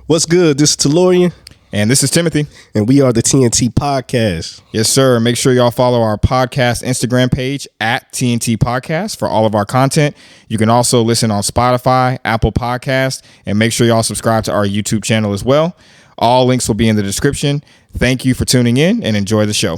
What's good? This is Tellurian. And this is Timothy. And we are the TNT Podcast. Yes, sir. Make sure y'all follow our podcast Instagram page at TNT Podcast for all of our content. You can also listen on Spotify, Apple Podcasts, and make sure y'all subscribe to our YouTube channel as well. All links will be in the description. Thank you for tuning in and enjoy the show.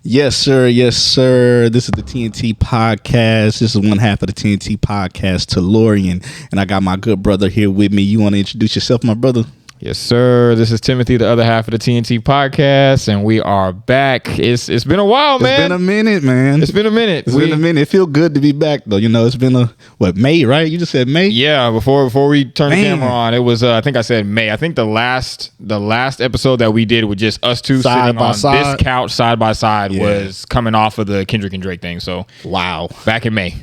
Yes, sir. Yes, sir. This is the TNT Podcast. This is one half of the TNT Podcast, Tellurian. And I got my good brother here with me. You want to introduce yourself, my brother? Yes, sir. This is Timothy, the other half of the TNT Podcast, and we are back. It's been a while, man. It's been a minute, man. It's been a minute. It's been a minute. It feels good to be back, though. You know, it's been May, right? You just said May? Yeah, before we turned the camera on, it was, I think I said May. I think the last episode that we did with just us two sitting on this couch side by side was coming off of the Kendrick and Drake thing. So, wow. Back in May.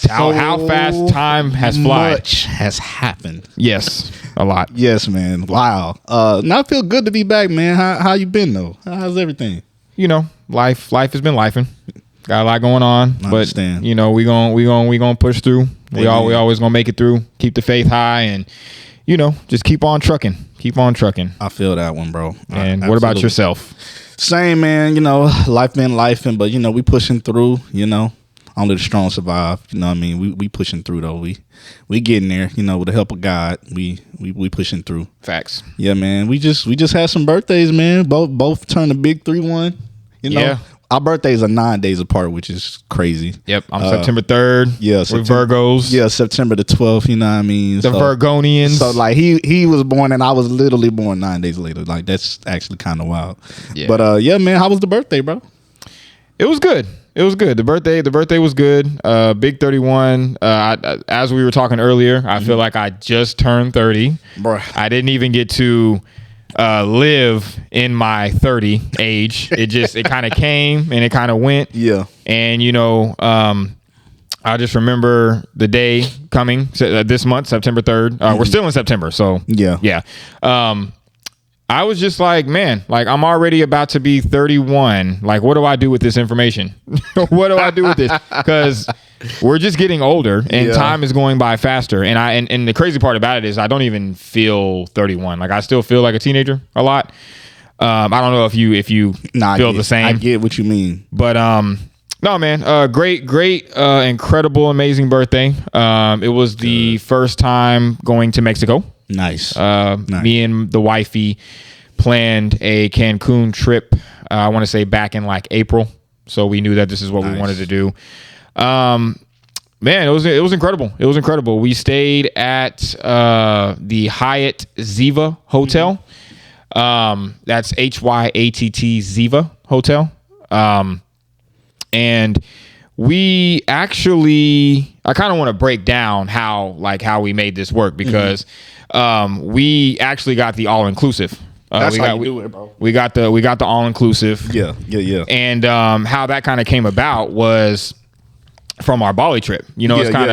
How fast time has flown. Much has happened. Yes, a lot. Yes, man. Wow. Now I feel good to be back, man. How you been though? How's everything? You know, life has been lifing. Got a lot going on, but you know, we gonna push through. We always gonna make it through. Keep the faith high, and you know, just keep on trucking. Keep on trucking. I feel that one, bro. And what about yourself? Same, man. You know, life been lifing, but you know, we pushing through. You know. Only the strong survive. You know what I mean? We pushing through though. We getting there, you know, with the help of God. We pushing through. Facts. Yeah, man. We just had some birthdays, man. Both turned a big 3-1. You know. Yeah. Our birthdays are 9 days apart, which is crazy. Yep. I'm September 3rd. Yeah. We're Virgos. Yeah, September the 12th, you know what I mean? The Virgonians. So like he was born and I was literally born 9 days later. Like that's actually kind of wild. Yeah. But yeah, man, how was the birthday, bro? It was good. It was good. The birthday was good. Big 31. As we were talking earlier, I feel like I just turned 30. Bruh. I didn't even get to live in my 30 age. It kind of came and it kind of went. Yeah. And you know, I just remember the day coming this month, September 3rd. We're still in September, so yeah. I was just like, man, like I'm already about to be 31. Like, what do I do with this information? What do I do with this? Because we're just getting older and time is going by faster. And the crazy part about it is I don't even feel 31. Like I still feel like a teenager a lot. I don't know if you feel the same. I get what you mean. But no, man, great, incredible, amazing birthday. It was the first time going to Mexico. Nice. Me and the wifey planned a Cancun trip. I want to say back in like April. So we knew that this is what we wanted to do. Man, it was incredible. It was incredible. We stayed at the Hyatt Ziva Hotel. That's HYATT Ziva Hotel. And we actually, I kind of want to break down how we made this work because we actually got the all-inclusive. That's how you do it, bro. We got the all-inclusive. Yeah. And how that kind of came about was from our Bali trip. You know, it's kind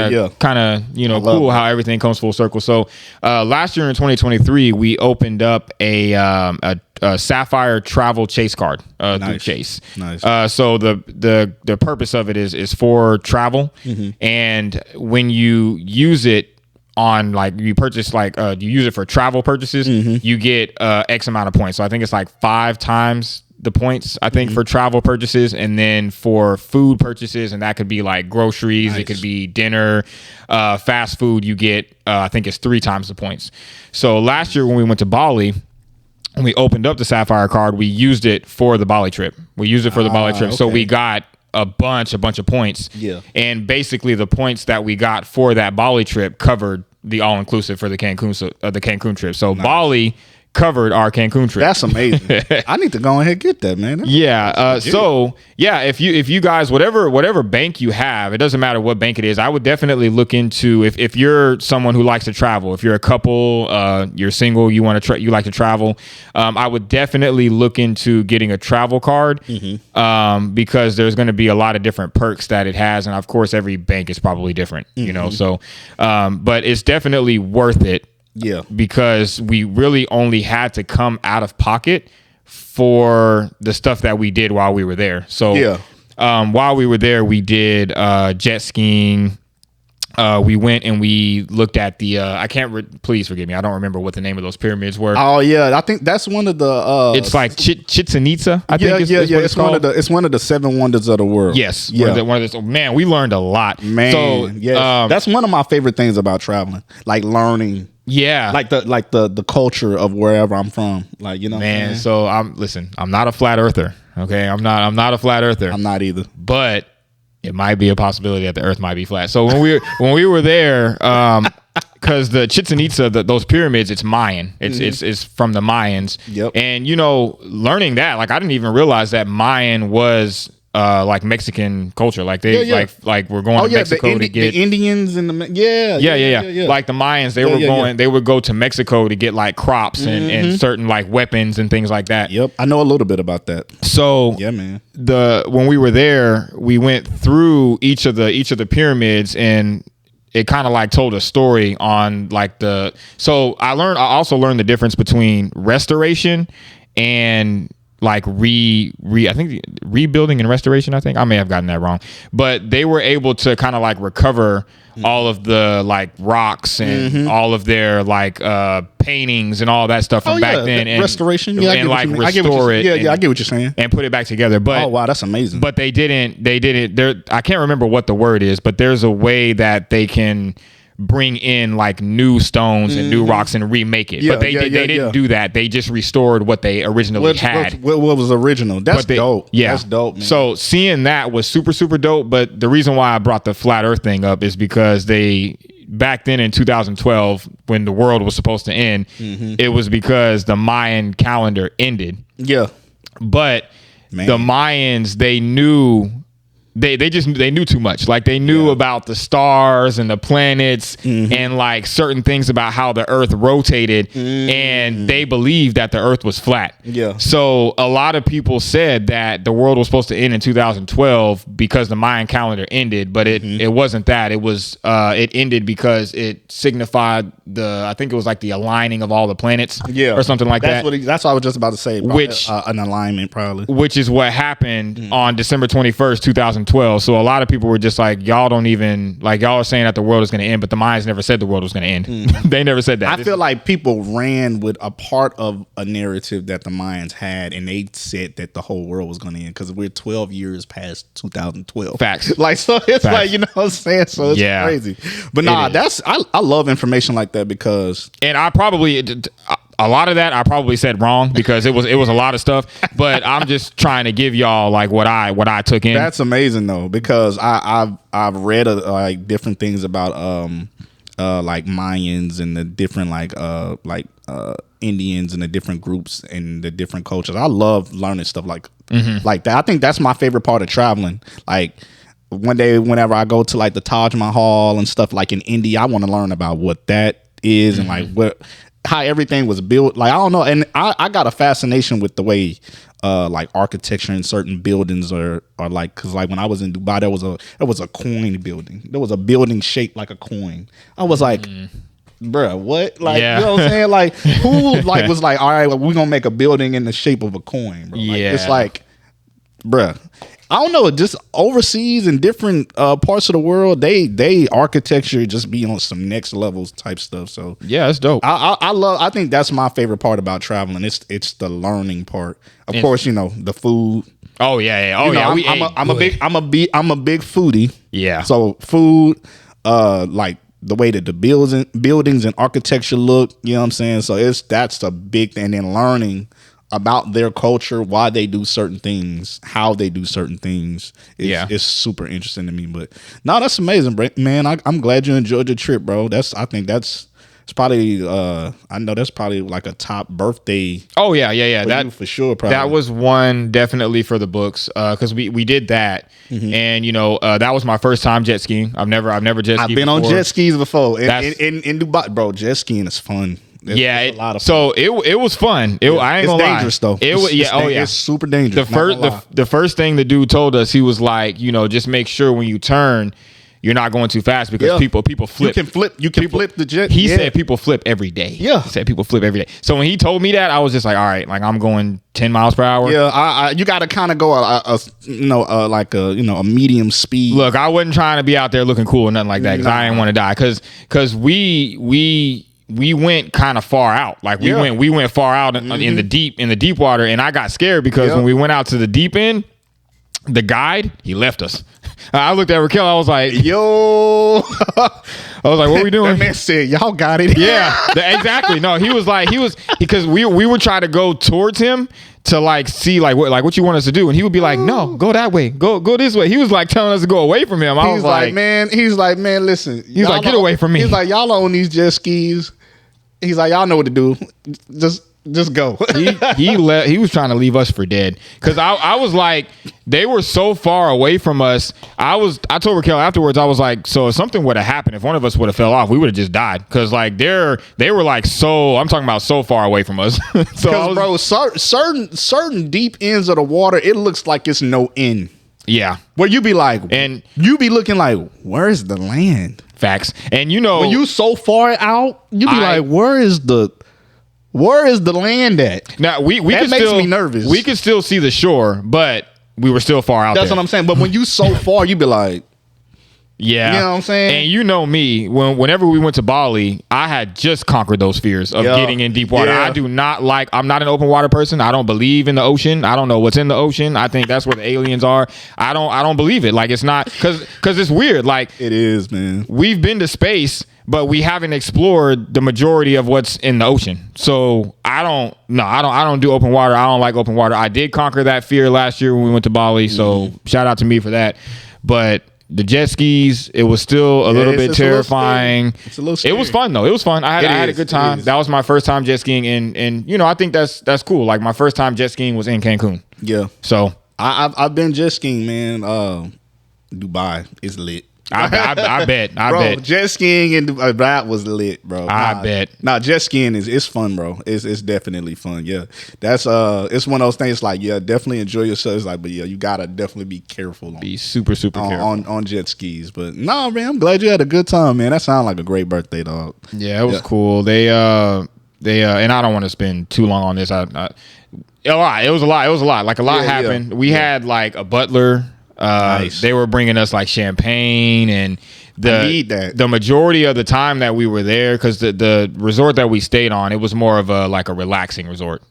of you know, cool how everything comes full circle. So last year in 2023, we opened up a Sapphire travel chase card through Chase. Nice. So the purpose of it is for travel, and when you use it on like you purchase like you use it for travel purchases, you get X amount of points. So I think it's like 5 times the points, I think, for travel purchases, and then for food purchases, and that could be like groceries, it could be dinner, fast food, you get I think it's 3 times the points. So last year when we went to Bali, when we opened up the Sapphire card, we used it for the Bali trip. So we got a bunch of points. Yeah. And basically the points that we got for that Bali trip covered the all-inclusive for the Cancun trip. So Bali covered our Cancun trip. That's amazing. I need to go ahead and get that, man. So yeah, if you guys, whatever bank you have, it doesn't matter what bank it is, I would definitely look into if you're someone who likes to travel, if you're a couple, you're single, you like to travel, I would definitely look into getting a travel card, because there's going to be a lot of different perks that it has, and of course every bank is probably different, you know. So but it's definitely worth it. Yeah, because we really only had to come out of pocket for the stuff that we did while we were there. So while we were there, we did jet skiing, we went and we looked at the I can't please forgive me, I don't remember what the name of those pyramids were. Oh yeah, I think that's one of the it's like Chichen Itza, I think is what it's called. It's one of the 7 wonders of the world. Yes, one of the man, we learned a lot, man. So yes. That's one of my favorite things about traveling, like learning. Yeah, like the culture of wherever I'm from, like, you know, man. So I'm not a flat earther. Okay, I'm not a flat earther. I'm not either, but it might be a possibility that the Earth might be flat. So when we were there, because the Chichen Itza, those pyramids, it's Mayan. It's from the Mayans. Yep. And learning that, like, I didn't even realize that Mayan was like Mexican culture. Like they like we're going to Mexico to get the Indians and the yeah. Like the Mayans, they would go to Mexico to get like crops and certain like weapons and things like that. Yep, I know a little bit about that. So yeah, man. When we were there, we went through each of the pyramids, and it kind of like told a story on like so I also learned the difference between restoration and like I think rebuilding and restoration. I think I may have gotten that wrong, but they were able to kind of like recover all of the like rocks and all of their like paintings and all that stuff from back then, and restoration, and like restore it. Yeah, I get what you're saying, and put it back together. But oh wow, that's amazing. But they didn't. There, I can't remember what the word is, but there's a way that they can bring in like new stones and new rocks and remake it. But they didn't do that. They just restored what they originally had. What was original. That's dope. Yeah. That's dope, man. So seeing that was super, super dope. But the reason why I brought the flat earth thing up is because back then in 2012, when the world was supposed to end, it was because the Mayan calendar ended. Yeah. But the Mayans, they knew they knew too much. Like they knew about the stars and the planets and like certain things about how the earth rotated, and they believed that the earth was flat. Yeah. So a lot of people said that the world was supposed to end in 2012 because the Mayan calendar ended, but it wasn't that. It was it ended because it signified I think it was like the aligning of all the planets, or something like that. That's what I was just about to say. Which an alignment probably. Which is what happened on December 21st, 2012. So a lot of people were just like, y'all don't even, like, y'all are saying that the world is going to end, but the Mayans never said the world was going to end. They never said that. I feel like people ran with a part of a narrative that the Mayans had, and they said that the whole world was going to end because we're 12 years past 2012. Facts. Like, so it's like, you know what I'm saying? So it's crazy. But nah, I love information like that because. And I probably, a lot of that I probably said wrong because it was a lot of stuff, but I'm just trying to give y'all like what I took in. That's amazing though, because I've read like different things about like Mayans and the different like Indians and the different groups and the different cultures. I love learning stuff like that. I think that's my favorite part of traveling. Like one day, whenever I go to like the Taj Mahal and stuff like in India, I want to learn about what that is and like how everything was built. Like I don't know, and I got a fascination with the way like architecture in certain buildings are like, because like when I was in Dubai, there was a coin building. There was a building shaped like a coin. I was like, bruh, what? Like, you know what I'm saying? Like, who like was like, all right, well, we're gonna make a building in the shape of a coin, bro. Like, it's like, bruh, I don't know, just overseas in different parts of the world, they architecture just be on some next levels type stuff. So yeah, it's dope. I think that's my favorite part about traveling. It's the learning part. Of course, you know, the food. Oh yeah. Oh yeah. I'm a big foodie. Yeah. So food, like the way that the buildings and architecture look, you know what I'm saying? So that's a big thing. And then learning about their culture, why they do certain things, how they do certain things. It's super interesting to me. But no, that's amazing, man. I'm glad you enjoyed your trip, bro. It's probably I know that's probably like a top birthday. Oh yeah. That for sure. Probably that was one definitely for the books because we did that, and you know that was my first time jet skiing. I've never jet skied. I've been on jet skis before in Dubai, bro. Jet skiing is fun. It's a lot of fun. So it was fun. I ain't gonna lie. Dangerous though. It's super dangerous. The first thing the dude told us, he was like, you know, just make sure when you turn, you're not going too fast because people flip. You can flip the jet. He said people flip every day. Yeah. He said people flip every day. So when he told me that, I was just like, all right, like I'm going 10 miles per hour. Yeah, you got to kind of go a medium speed. Look, I wasn't trying to be out there looking cool or nothing like that because I didn't want to die. Because we went kind of far out. Like we went far out in the deep water, and I got scared because when we went out to the deep end, the guide, he left us. I looked at Raquel. I was like, yo. I was like, what are we doing? That man said, y'all got it. Yeah, exactly. No, because we would try to go towards him to like see like what you want us to do, and he would be like, no, go that way, go this way. He was like telling us to go away from him. He's like, man, listen. He's like, get away from me. He's like, y'all on these jet skis. He's like, y'all know what to do. Just go. He was trying to leave us for dead because I was like, they were so far away from us. I told Raquel afterwards, I was like, so if something would have happened, if one of us would have fell off, we would have just died because like they were like I'm talking about so far away from us. So bro, certain deep ends of the water, it looks like it's no end. Yeah, where you be like, and you be looking like, where's the land? Facts. And when you so far out, you be like, where is the land at? Now that makes me nervous. We could still see the shore, but we were still far out. That's what I'm saying. But when you so far, you be like, yeah, you know what I'm saying? And you know me, whenever we went to Bali, I had just conquered those fears of getting in deep water. Yeah. I'm not an open water person. I don't believe in the ocean. I don't know what's in the ocean. I think that's where the aliens are. I don't believe it. Like it's not because it's weird. Like it is, man. We've been to space, but we haven't explored the majority of what's in the ocean. So I don't do open water. I don't like open water. I did conquer that fear last year when we went to Bali. So shout out to me for that. But the jet skis, it was still a little bit terrifying. It's a little scary. It was fun though. It was fun. I had a good time. That was my first time jet skiing, and I think that's cool. Like my first time jet skiing was in Cancun. Yeah. So I've been jet skiing, man. Dubai is lit. I bet. Bro, jet skiing in Dubai, that was lit, bro. I bet. Nah, jet skiing it's fun, bro. It's definitely fun. Yeah, that's it's one of those things. Like, yeah, definitely enjoy yourself. It's like, but yeah, you gotta definitely be careful. Be super careful on jet skis. But no, man, I'm glad you had a good time, man. That sounds like a great birthday, dog. Yeah, it was cool. They and I don't want to spend too long on this. It was a lot. Like a lot happened. We had like a butler. Nice. They were bringing us like champagne and I need that. The majority of the time that we were there, because the resort that we stayed on, it was more of a relaxing resort.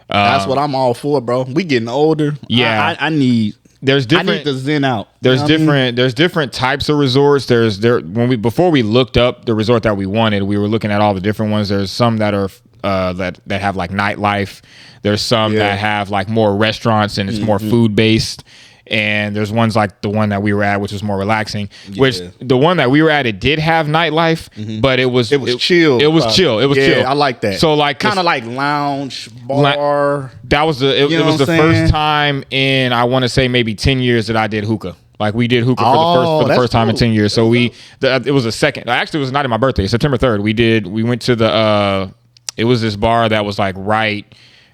That's what I'm all for, bro. We getting older. Yeah, I need. There's different. I need to zen out. There's different. There's different types of resorts. Before we looked up the resort that we wanted, we were looking at all the different ones. There's some that are that have like nightlife. There's some that have like more restaurants and it's more food based. And there's ones like the one that we were at, which was more relaxing. Yeah. Which the one that we were at, it did have nightlife, but it was chill. It was chill. It was chill. I like that. So like kind of like lounge bar. That was it was the first time in I want to say maybe 10 years that I did hookah. Like we did hookah for the first time in 10 years. So it was a second. Actually, it was not in my birthday. September 3rd. We went to the. It was this bar that was like right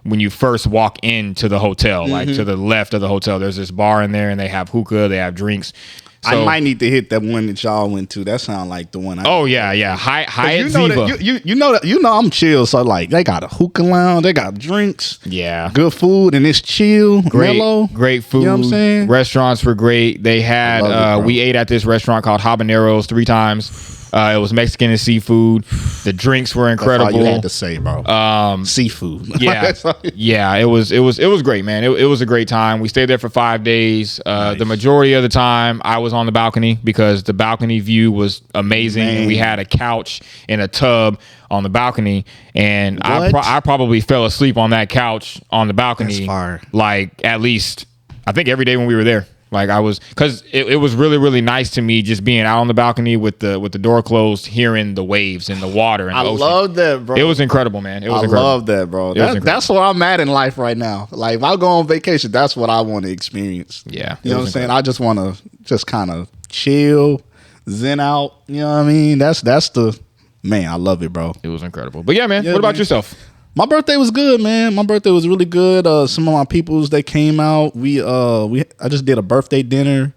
when you first walk into the hotel, like to the left of the hotel, there's this bar in there and they have hookah, they have drinks. So, I might need to hit that one that y'all went to. That sound like the one. Yeah. Hyatt Ziva. You know I'm chill. So like they got a hookah lounge, they got drinks, good food, and it's chill, mellow, great food. You know what I'm saying? Restaurants were great. They had we ate at this restaurant called Habaneros 3 times. It was Mexican and seafood. The drinks were incredible. That's all you had to say, bro. Seafood. Yeah. It was great, man. It was a great time. We stayed there for 5 days. Nice. The majority of the time, I was on the balcony because the balcony view was amazing. And we had a couch and a tub on the balcony, and I probably fell asleep on that couch on the balcony. That's fire. Like at least I think every day when we were there. Like I was, because it was really, really nice to me just being out on the balcony with the door closed, hearing the waves and the water and the ocean. I love that, bro. It was incredible, man. I love that, bro. That's where I'm at in life right now. Like if I go on vacation, that's what I want to experience. Yeah. You know what I'm saying? I just want to just kind of chill, zen out. You know what I mean? That's the, man, I love it, bro. It was incredible. But yeah, man, what about yourself? My birthday was good, man. My birthday was really good. Some of my peoples, they came out. I just did a birthday dinner.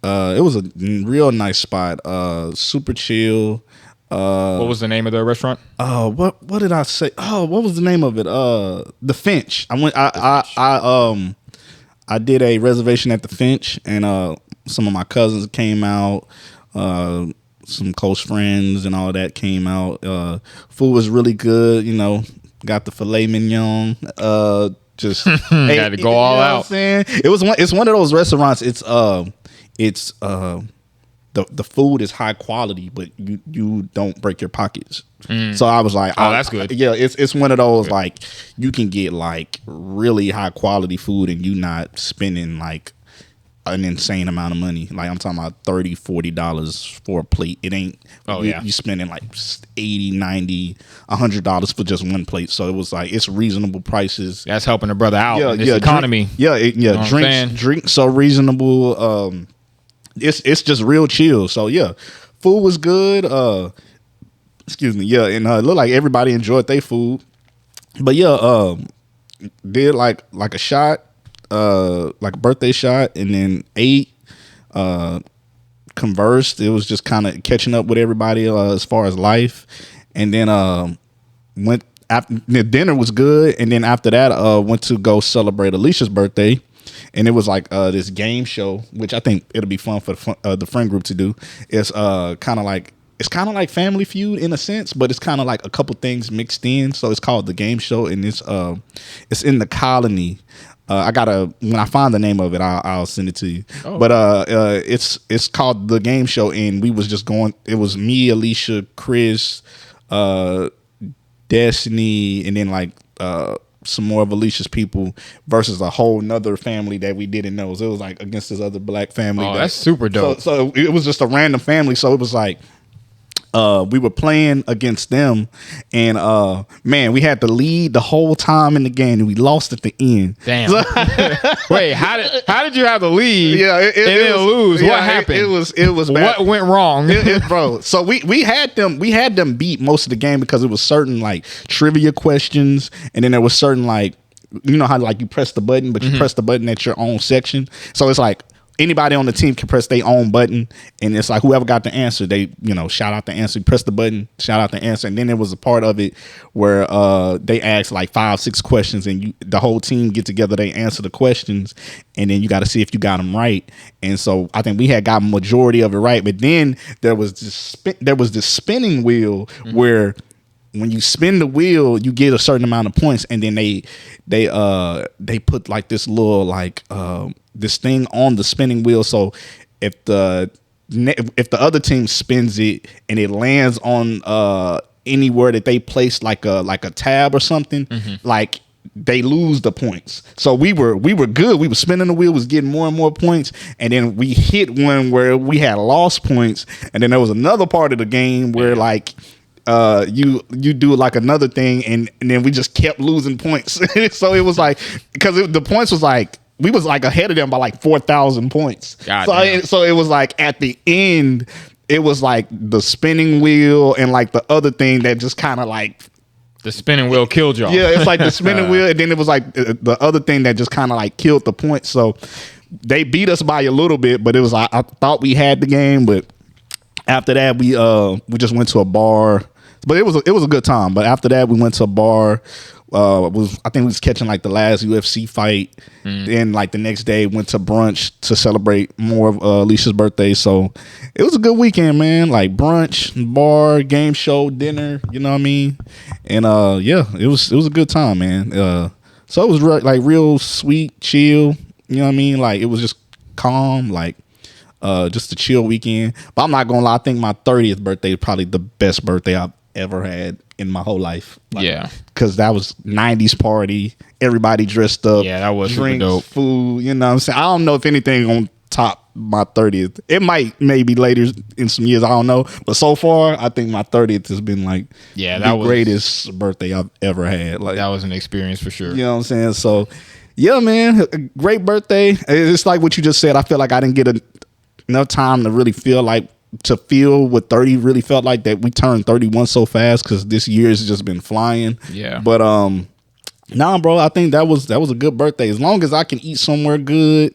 It was a real nice spot. Super chill. What was the name of the restaurant? What did I say? Oh, what was the name of it? The Finch. I did a reservation at the Finch, and some of my cousins came out. Some close friends and all that came out. Food was really good. Got the filet mignon. Just Had to go all out. Saying? It's one of those restaurants. It's the food is high quality, but you don't break your pockets. So I was like, oh, that's good. Yeah, it's one of those like you can get like really high quality food and you not spending like an insane amount of money. Like I'm talking about $30-$40 for a plate. It ain't. You spending like $80-$90 $100 for just one plate. So it was like it's reasonable prices. That's helping a brother out in this economy. Drinks so reasonable. It's just real chill. So yeah, food was good. Excuse me. Yeah, and it looked like everybody enjoyed their food. But yeah, did like a shot, like a birthday shot, and then ate. Conversed. It was just kind of catching up with everybody as far as life, and then went. The dinner was good, and then after that, went to go celebrate Alicia's birthday. And it was like this game show, which I think it'll be fun for the friend group to do. It's kind of like Family Feud in a sense, but it's kind of like a couple things mixed in. So it's called the game show, and it's in the Colony. When I find the name of it, I'll send it to you. Oh. But it's called the game show, and we was just going. It was me, Alicia, Chris, Destiny, and then like some more of Alicia's people versus a whole nother family that we didn't know. So it was like against this other black family. Oh, that's super dope. So it was just a random family. So it was like we were playing against them, and man, we had to lead the whole time in the game, and we lost at the end. Damn. Wait, how did you have the lead? Yeah, and then lose? Yeah, what happened? It was bad. What went wrong, bro? So we had them beat most of the game because it was certain like trivia questions, and then there was certain like how like you press the button, but you press the button at your own section. So it's like anybody on the team can press their own button, and it's like whoever got the answer, they shout out the answer. You press the button, shout out the answer, and then there was a part of it where they asked like 5-6 questions, and the whole team get together, they answer the questions, and then you got to see if you got them right. And so I think we had got majority of it right, but then there was this spinning wheel where when you spin the wheel, you get a certain amount of points, and then they put like this little like this thing on the spinning wheel. So if the other team spins it and it lands on anywhere that they place like a tab or something, like they lose the points. So we were good. We were spinning the wheel, was getting more and more points, and then we hit one where we had lost points, and then there was another part of the game where like you do like another thing, and then we just kept losing points. So it was like because the points was like we was like ahead of them by like 4,000 points. So it was like at the end, it was like the spinning wheel and like the other thing that just kind of like the spinning wheel killed y'all. Yeah, it's like the spinning wheel, and then it was like the other thing that just kind of like killed the points. So they beat us by a little bit, but it was I thought we had the game, but after that we just went to a bar. But it was a good time. But after that, we went to a bar. I think we was catching like the last UFC fight. Then like the next day, went to brunch to celebrate more of Alicia's birthday. So it was a good weekend, man. Like brunch, bar, game show, dinner. You know what I mean? And yeah, it was a good time, man. So it was like real sweet, chill. You know what I mean? Like it was just calm, like just a chill weekend. But I'm not gonna lie, I think my 30th birthday is probably the best birthday I've ever had in my whole life. Like, yeah, because that was 90s party, everybody dressed up. Yeah, that was drinks, super dope. Food, you know what I'm saying? I don't know if anything on top my 30th. It might maybe later in some years, I don't know, but so far I think my 30th has been like the greatest birthday I've ever had. Like that was an experience for sure. You know what I'm saying? So yeah, man, a great birthday. It's like what you just said. I feel like I didn't get enough time to really feel what 30 really felt like, that we turned 31 so fast because this year has just been flying. Yeah. But nah, bro, I think that was a good birthday. As long as I can eat somewhere good,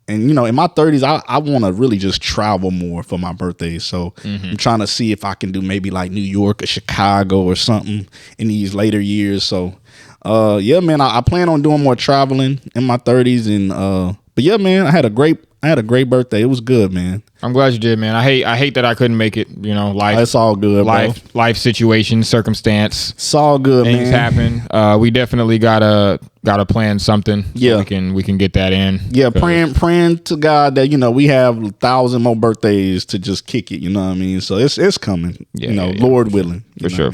And in my 30s, I want to really just travel more for my birthday. So I'm trying to see if I can do maybe like New York or Chicago or something in these later years. So yeah, man, I plan on doing more traveling in my 30s. And but yeah, man, I had a great birthday. It was good, man. I'm glad you did, man. I hate that I couldn't make it. Life. It's all good, life situation, circumstance. It's all good, Things man. happen. We definitely gotta plan something. Yeah, so we can get that in. Yeah, praying to God that we have 1,000 more birthdays to just kick it. You know what I mean? So it's coming. Lord willing. For sure.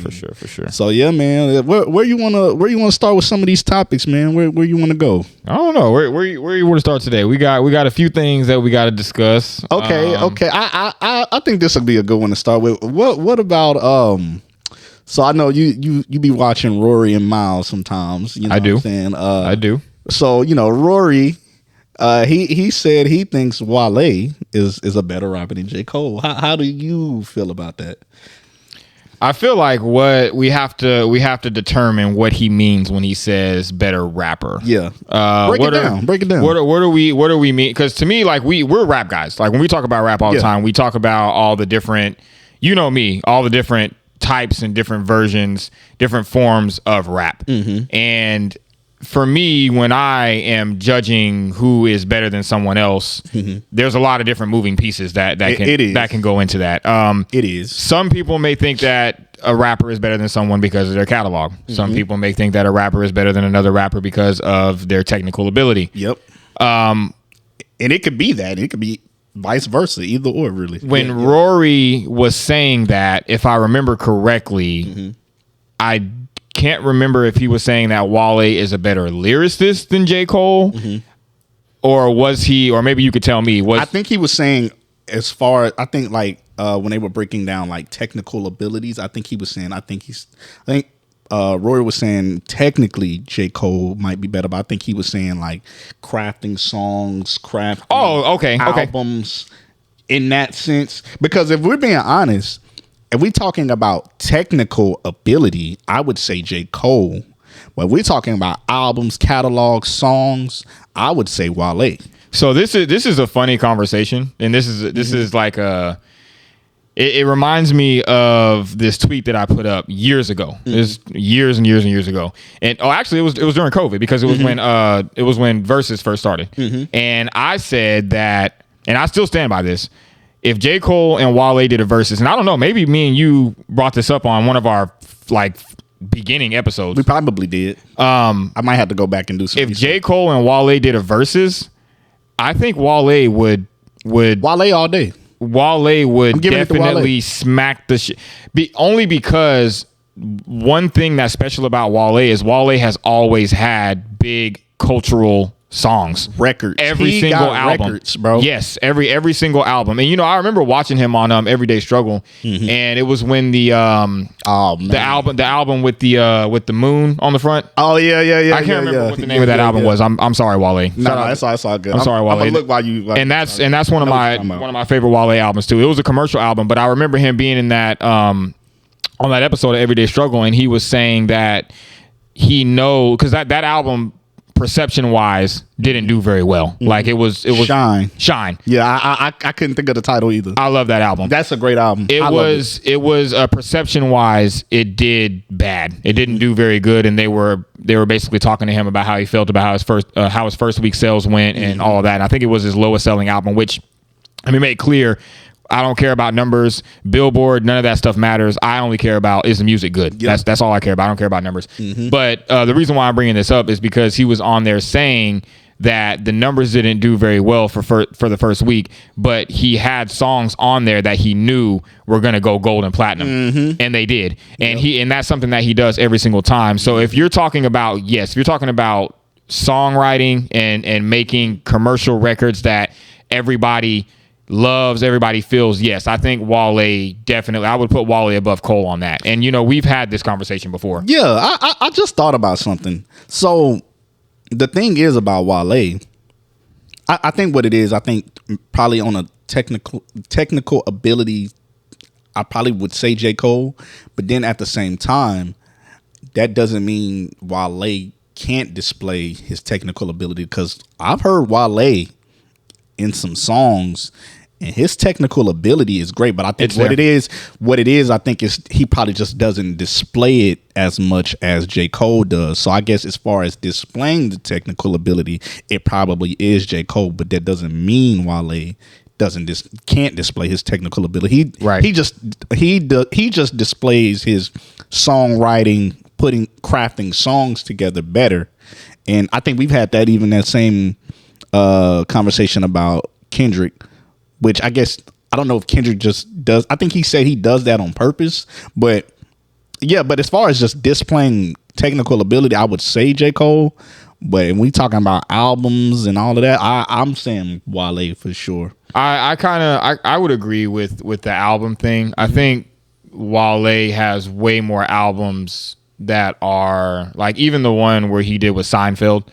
So yeah, man. Where you wanna start with some of these topics, man? Where you wanna go? I don't know. Where you want to start today? We got a few things that we got to discuss. Okay. I think this will be a good one to start with. What about So I know you be watching Rory and Miles sometimes. I do. What I'm saying? I do. So Rory, he said he thinks Wale is a better rapper than J. Cole. How do you feel about that? I feel like what we have to determine what he means when he says better rapper. Yeah. Break it down. What do we mean? Because to me, like we're rap guys. Like when we talk about rap all the time, we talk about all the different, all the different types and different versions, different forms of rap. And for me, when I am judging who is better than someone else, there's a lot of different moving pieces that can go into that. It is. Some people may think that a rapper is better than someone because of their catalog. Some people may think that a rapper is better than another rapper because of their technical ability. Yep. And it could be that. It could be vice versa, either or, really. When Rory was saying that, if I remember correctly, I can't remember if he was saying that Wale is a better lyricist than J. Cole, or was he, or maybe you could tell me. I think he was saying, as far as, I think like when they were breaking down like technical abilities, I think he was saying, Rory was saying technically J. Cole might be better, but I think he was saying like crafting songs, albums in that sense. Because if we're being honest, if we're talking about technical ability, I would say J. Cole. But we're talking about albums, catalogs, songs, I would say Wale. So this is a funny conversation, and this is like it reminds me of this tweet that I put up years ago. This years and years and years ago. And actually it was during COVID, because it was when Versus first started. And I said that, and I still stand by this, if J. Cole and Wale did a Versus, and I don't know, maybe me and you brought this up on one of our like beginning episodes. We probably did. I might have to go back and do some If research. J. Cole and Wale did a Versus, I think Wale would Wale all day. Wale would definitely smack the shit. Only because one thing that's special about Wale is Wale has always had big cultural songs, records, every single album, records, bro. Yes, every single album. And I remember watching him on Everyday Struggle, and it was when the album with the moon on the front. Oh yeah. I can't remember what the name of that album was. I'm sorry, Wale. No, that's all good. I'm sorry, Wale. I'm gonna look while you. And that's one of my favorite Wale albums too. It was a commercial album, but I remember him being in that on that episode of Everyday Struggle, and he was saying that because that album, perception wise, didn't do very well. Like it was Shine. Yeah, I couldn't think of the title either. I love that album. That's a great album. It was perception wise, it did bad. It didn't do very good, and they were basically talking to him about how he felt about how his first week sales went and all of that. And I think it was his lowest selling album, which, let me make clear, I don't care about numbers, Billboard, none of that stuff matters. I only care about, is the music good? Yep. That's all I care about. I don't care about numbers. But the reason why I'm bringing this up is because he was on there saying that the numbers didn't do very well for the first week, but he had songs on there that he knew were going to go gold and platinum, and they did. And that's something that he does every single time. So if you're talking about songwriting and making commercial records that everybody loves, everybody feels, yes, I think Wale definitely, I would put Wale above Cole on that. And we've had this conversation before. Yeah, I just thought about something. So the thing is about Wale, I think what it is, I think probably on a technical ability, I probably would say J. Cole, but then at the same time, that doesn't mean Wale can't display his technical ability, because I've heard Wale in some songs. And his technical ability is great, but I think It's what there. it is, I think is he probably just doesn't display it as much as J. Cole does. So I guess as far as displaying the technical ability, it probably is J. Cole, but that doesn't mean Wale can't display his technical ability. Right. He just displays his songwriting, crafting songs together better. And I think we've had that same conversation about Kendrick. Which I guess, I don't know if Kendrick just does. I think he said he does that on purpose. But yeah, but as far as just displaying technical ability, I would say J. Cole. But when we talking about albums and all of that, I'm saying Wale for sure. I would agree with the album thing. I think Wale has way more albums that are like, even the one where he did with Seinfeld.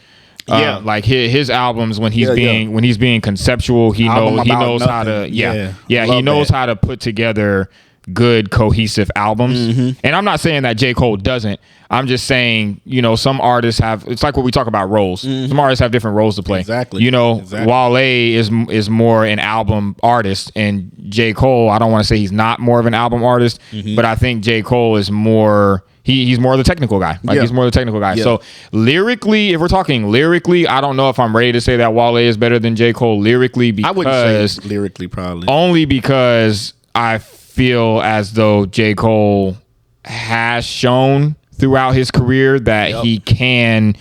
Like his albums when he's being conceptual, he knows how to he knows how to put together good cohesive albums. And I'm not saying that J. Cole doesn't. I'm just saying, some artists have, it's like what we talk about roles. Some artists have different roles to play. Exactly. Wale is more an album artist, and J. Cole, I don't want to say he's not more of an album artist, but I think J. Cole is more, he's more the technical guy. He's more the technical guy. So lyrically, if we're talking lyrically, I don't know if I'm ready to say that Wale is better than J. Cole lyrically, because I wouldn't say lyrically, probably. Only because I feel as though J. Cole has shown throughout his career that he can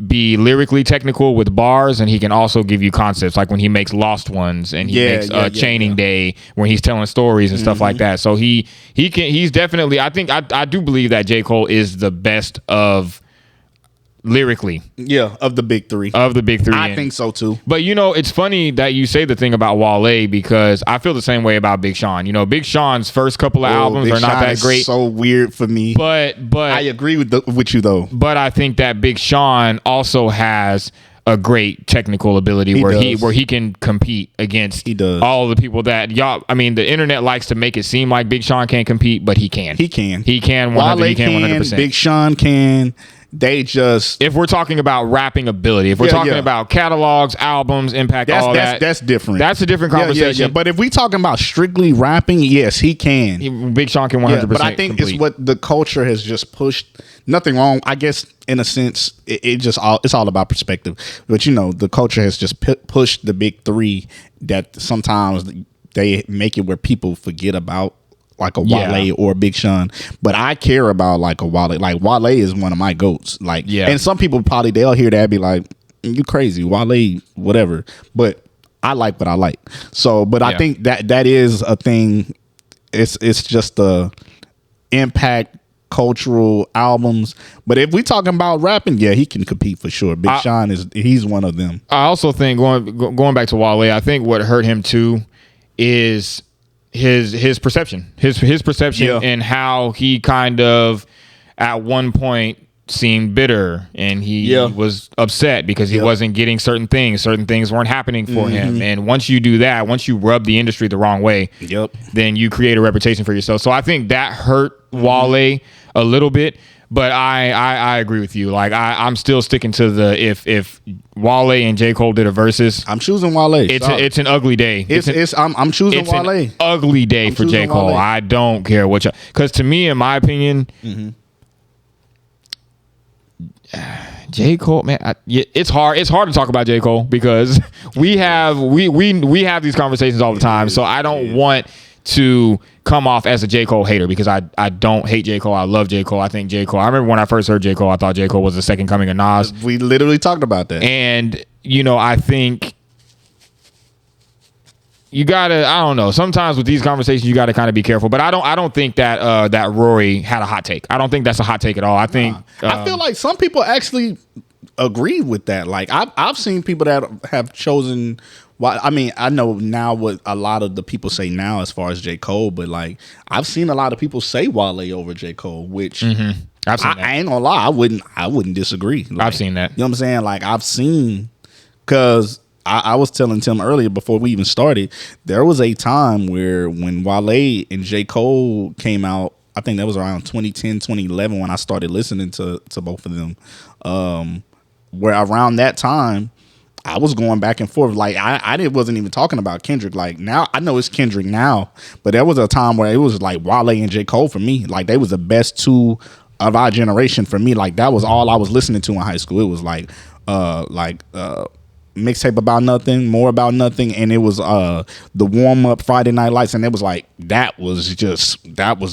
be lyrically technical with bars, and he can also give you concepts, like when he makes Lost Ones and he makes Chaining Day, when he's telling stories and stuff like that. So he's definitely, I think I do believe that J. Cole is the best of lyrically. Yeah, of the big three. I think so too. But it's funny that you say the thing about Wale, because I feel the same way about Big Sean. Big Sean's first couple of albums Big are not Sean that is great. So weird for me. But I agree with you though. But I think that Big Sean also has a great technical ability where he can compete against all the people that the internet likes to make it seem like Big Sean can't compete, but he can. He can 100%. Big Sean can. They just, if we're talking about rapping ability, if we're talking about catalogs, albums, impact, that's different. That's a different conversation. Yeah. But if we talking about strictly rapping, yes, he can. Big Sean can 100%. But I think it's what the culture has just pushed. Nothing wrong, I guess. In a sense, it's all about perspective. But the culture has just pushed the big three, that sometimes they make it where people forget about, like a Wale or a Big Sean. But I care about like a Wale. Like Wale is one of my goats. And some people probably, they'll hear that and be like, you crazy, Wale, whatever. But I like what I like. So, but I think that is a thing. It's just the impact cultural albums. But if we talking about rapping, he can compete for sure. Big Sean he's one of them. I also think going back to Wale, I think what hurt him too is his perception, his perception, and how he kind of at one point seemed bitter, and he was upset because he wasn't getting certain things weren't happening for him. And once you do that, once you rub the industry the wrong way, then you create a reputation for yourself. So I think that hurt Wale a little bit. But I agree with you. Like I'm still sticking to the if Wale and J. Cole did a versus, I'm choosing Wale. It's an ugly day. I'm choosing Wale. An ugly day for J. Cole. Wale. I don't care what because to me, in my opinion, J. Cole, man, it's hard. It's hard to talk about J. Cole because we have these conversations all the time. So I don't want to come off as a J. Cole hater, because I don't hate J. Cole. I love J. Cole. I think J. Cole, I remember when I first heard J. Cole, I thought J. Cole was the second coming of Nas. We literally talked about that. And, I think you gotta, I don't know, sometimes with these conversations you gotta kind of be careful. But I don't think that that Rory had a hot take. I don't think that's a hot take at all. I think I feel like some people actually agree with that. Like I've seen people that have chosen. I know now what a lot of the people say now as far as J. Cole, but like I've seen a lot of people say Wale over J. Cole, which I've seen that. I ain't gonna lie, I wouldn't disagree. Like, I've seen that. You know what I'm saying? Like I've seen, because I was telling Tim earlier before we even started, there was a time where when Wale and J. Cole came out, I think that was around 2010, 2011 when I started listening to both of them, where around that time, I was going back and forth. Like wasn't even talking about Kendrick. Like now I know it's Kendrick now, but there was a time where it was like Wale and J. Cole for me. Like they was the best two of our generation for me. Like that was all I was listening to in high school. It was like mixtape about nothing, more about nothing, and it was the warm up Friday Night Lights, and it was like that was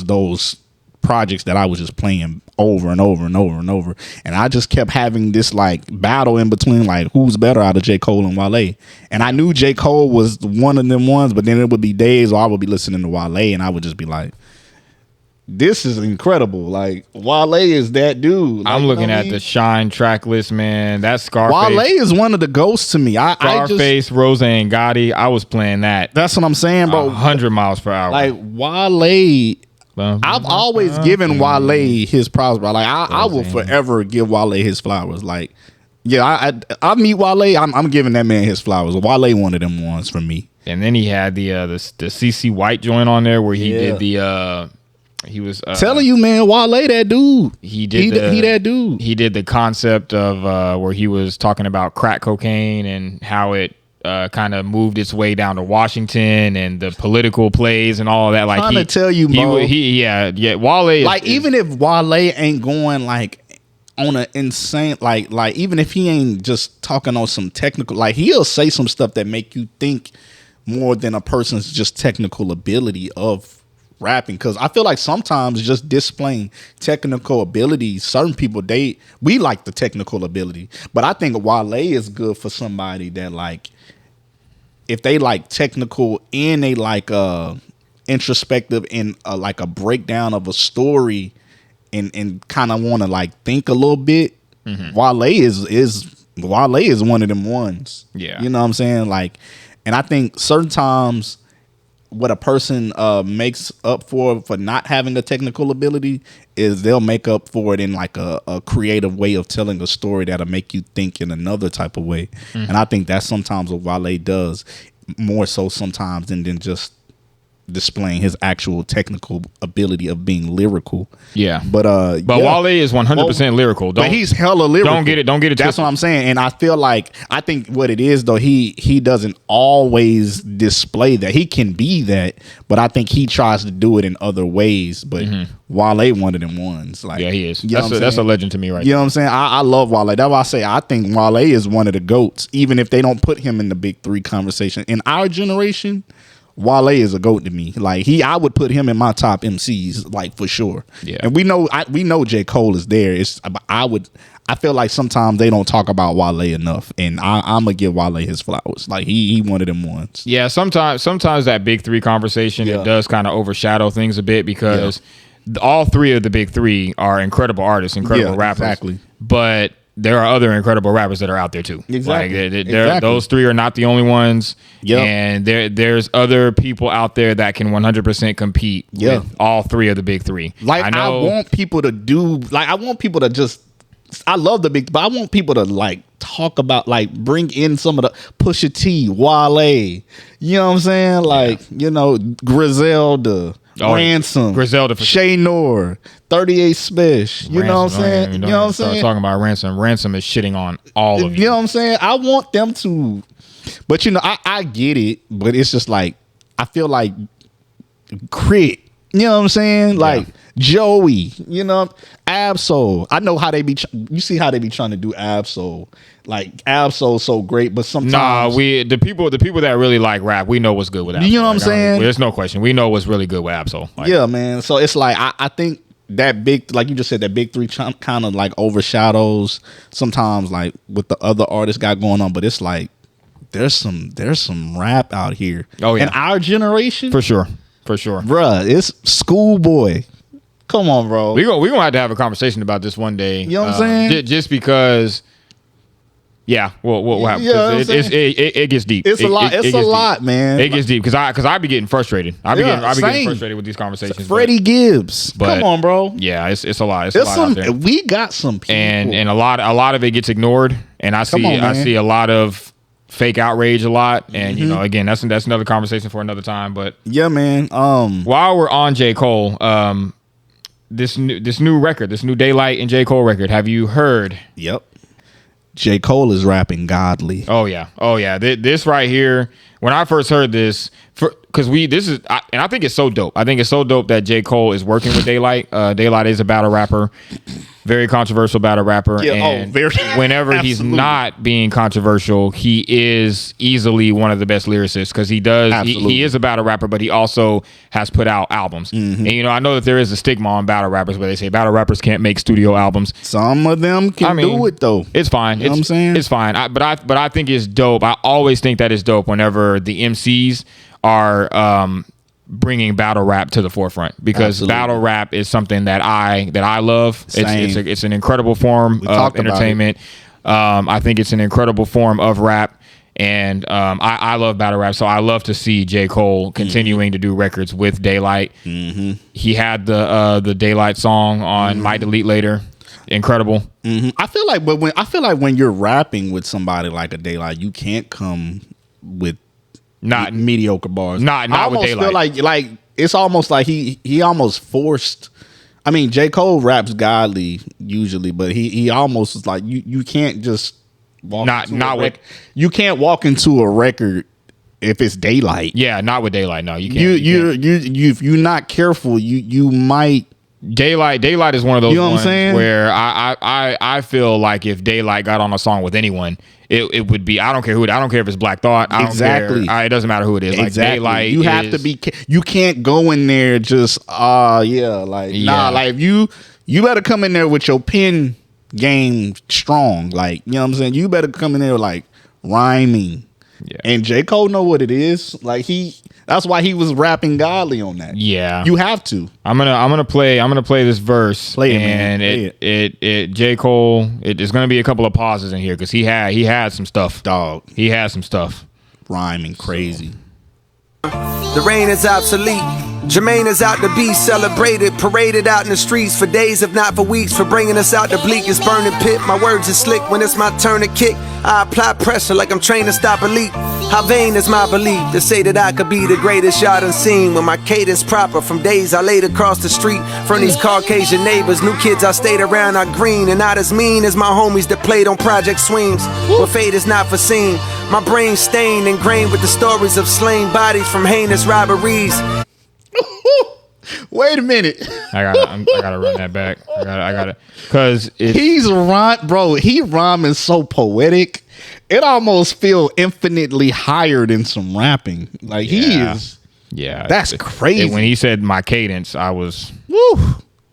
those projects that I was just playing over and over and over and over, and I just kept having this like battle in between, like who's better out of J. Cole and Wale. And I knew J. Cole was one of them ones, but then it would be days where I would be listening to Wale and I would just be like, this is incredible. Like Wale is that dude. Like, I'm looking at the Shine track list, man. That Scarface. Wale is one of the ghosts to me. Scarface, Rose and Gotti. I was playing that. That's what I'm saying, bro. 100 miles per hour. Like Wale, I've always given Wale his props, bro. Like I will forever give Wale his flowers. Like, yeah, I meet Wale. I'm giving that man his flowers. Wale one of them ones for me. And then he had the CC White joint on there where he did the. He was telling you, man, Wale that dude. He that dude. He did the concept of where he was talking about crack cocaine and how it kind of moved its way down to Washington and the political plays and all of that. Like trying to tell you, bro. Wale. Like even if Wale ain't going like on an insane like even if he ain't just talking on some technical, like he'll say some stuff that make you think more than a person's just technical ability of rapping. Because I feel like sometimes just displaying technical ability, certain people we like the technical ability, but I think Wale is good for somebody that like if they like technical and they like introspective and like a breakdown of a story and kind of want to like think a little bit. Wale is one of them ones. Yeah, you know what I'm saying? Like, and I think certain times what a person makes up for not having a technical ability is they'll make up for it in like a creative way of telling a story that'll make you think in another type of way. And I think that's sometimes what Wale does more so sometimes than just displaying his actual technical ability of being lyrical. Yeah. But Wale is 100% lyrical. But he's hella lyrical. Don't get it That's twisted. what I'm saying. And I think what it is though, he doesn't always display that. He can be that, but I think he tries to do it in other ways. But Wale one of them ones. Like, yeah, he is. You know That's a legend to me right You know what I'm saying? I love Wale. That's why I say I think Wale is one of the GOATs, even if they don't put him in the big three conversation. In our generation, Wale is a GOAT to me. Like I would put him in my top MCs, like for sure. Yeah. And we know J. Cole is there. I feel like sometimes they don't talk about Wale enough, and I'm gonna give Wale his flowers. Like he one of them ones. Yeah, sometimes that big three conversation it does kind of overshadow things a bit because all three of the big three are incredible artists, incredible rappers. Exactly. But there are other incredible rappers that are out there too. Exactly. Like those three are not the only ones. Yep. And there's other people out there that can 100% compete with all three of the big three. Like I want people to do. Like I want people to just. I love the big, but I want people to like talk about, like bring in some of the Pusha T, Wale. You know what I'm saying? Like Griselda. Ransom, Griselda, Shay Noor, 38 Special. You know what I'm saying? You know what I'm saying? Talking about Ransom. Ransom is shitting on all of you. You know what I'm saying? I want them to, but I get it. But it's just like I feel like Crit. You know what I'm saying? Like Joey. Absol. I know how they be. You see how they be trying to do Absol. Like Absol's so great, but sometimes the people that really like rap, we know what's good with Absol. You know what I'm saying? There's no question. We know what's really good with Absol. Yeah, man. So it's like I think that big, like you just said, that big three kind of like overshadows sometimes like what the other artists got going on. But it's like there's some rap out here. Oh yeah, in our generation, for sure, bruh. It's Schoolboy. Come on, bro. We gonna have to have a conversation about this one day. You know what I'm saying? Just because. Yeah, we'll have. It gets deep. It's a lot. It's a lot, man. It gets deep because I be getting frustrated. I be getting frustrated with these conversations. Freddie Gibbs, come on, bro. Yeah, it's a lot. It's a lot out there. We got some people, and a lot of it gets ignored. And I see a lot of fake outrage a lot. And again, that's another conversation for another time. But yeah, man. While we're on J. Cole, this new record, this new Daylyt and J. Cole record, have you heard? Yep. J. Cole is rapping godly. Oh yeah. This right here, when I first heard this, because and I think it's so dope. I think it's so dope that J. Cole is working with Daylyt. Daylyt is a battle rapper, very controversial battle rapper. Yeah, and very. whenever he's not being controversial, he is easily one of the best lyricists because he is a battle rapper, but he also has put out albums. And I know that there is a stigma on battle rappers where they say battle rappers can't make studio albums. Some of them can do it though. It's fine. You know what I'm saying? It's fine. But I think it's dope. I always think that it's dope whenever the MCs are bringing battle rap to the forefront because battle rap is something that I love. It's an incredible form of entertainment. I think it's an incredible form of rap. And I love battle rap, so I love to see J. Cole continuing to do records with Daylyt. He had the Daylyt song on My Delete Later. Incredible. I feel like when you're rapping with somebody like a Daylyt, you can't come with not mediocre bars. Not with Daylyt. I feel like it's almost like he almost forced. I mean, J. Cole raps godly usually, but he almost was like you can't just walk you can't walk into a record if it's Daylyt. Yeah, not with Daylyt. No, you can't. If you're not careful, you might. Daylyt is one of those you know ones what I'm saying? where I feel like if Daylyt got on a song with anyone, it would be I don't care if it's Black Thought. I don't care. It doesn't matter who it is. Exactly. Like Daylyt, you have to be. You can't go in there just nah. Like you better come in there with your pen game strong. Like you know what I'm saying. You better come in there like rhyming. Yeah. And J. Cole know what it is. Like that's why he was rapping godly on that. Yeah. You have to. I'm gonna play this verse. Play it, and man. it J. Cole, there's gonna be a couple of pauses in here because he had some stuff. Dog. He had some stuff. Rhyming crazy. The rain is obsolete. Jermaine is out to be celebrated, paraded out in the streets for days, if not for weeks, for bringing us out the bleakest burning pit. My words are slick when it's my turn to kick. I apply pressure like I'm trained to stop a leak. How vain is my belief to say that I could be the greatest y'all done seen when my cadence proper from days I laid across the street from these Caucasian neighbors. New kids I stayed around are green and not as mean as my homies that played on Project Swings. Where fate is not foreseen. My brain stained, ingrained with the stories of slain bodies from heinous robberies. Wait a minute. I gotta run that back. I gotta because he rhyming so poetic. It almost feel infinitely higher than some rapping. Like he is. Yeah, that's crazy. When he said my cadence, I was. Woo.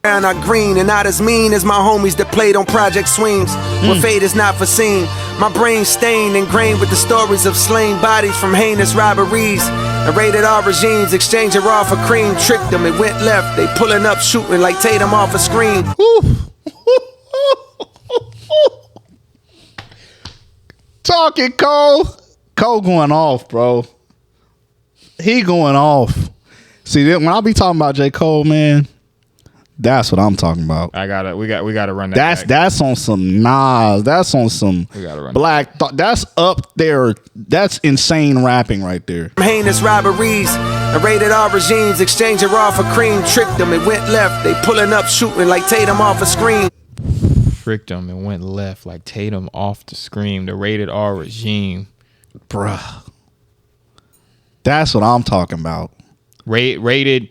And not green and not as mean as my homies that played on Project Swings. Where fate is not foreseen. My brain stained, ingrained with the stories of slain bodies from heinous robberies. And rated R regimes, exchanging raw for cream. Tricked them, it went left. They pulling up, shooting like Tatum off a screen. Talking Cole. Cole going off, bro. He going off. See, when I be talking about J. Cole, man, that's what I'm talking about. We gotta run that. That's on some Nas. That's on some Black Thought. That's up there. That's insane rapping right there. Heinous robberies and rated R regimes, exchanging raw for cream. Tricked them, it went left. They pulling up, shooting like Tatum off a screen. Tricked them and went left like Tatum off the screen. The rated R regime, bruh. That's what I'm talking about. Rated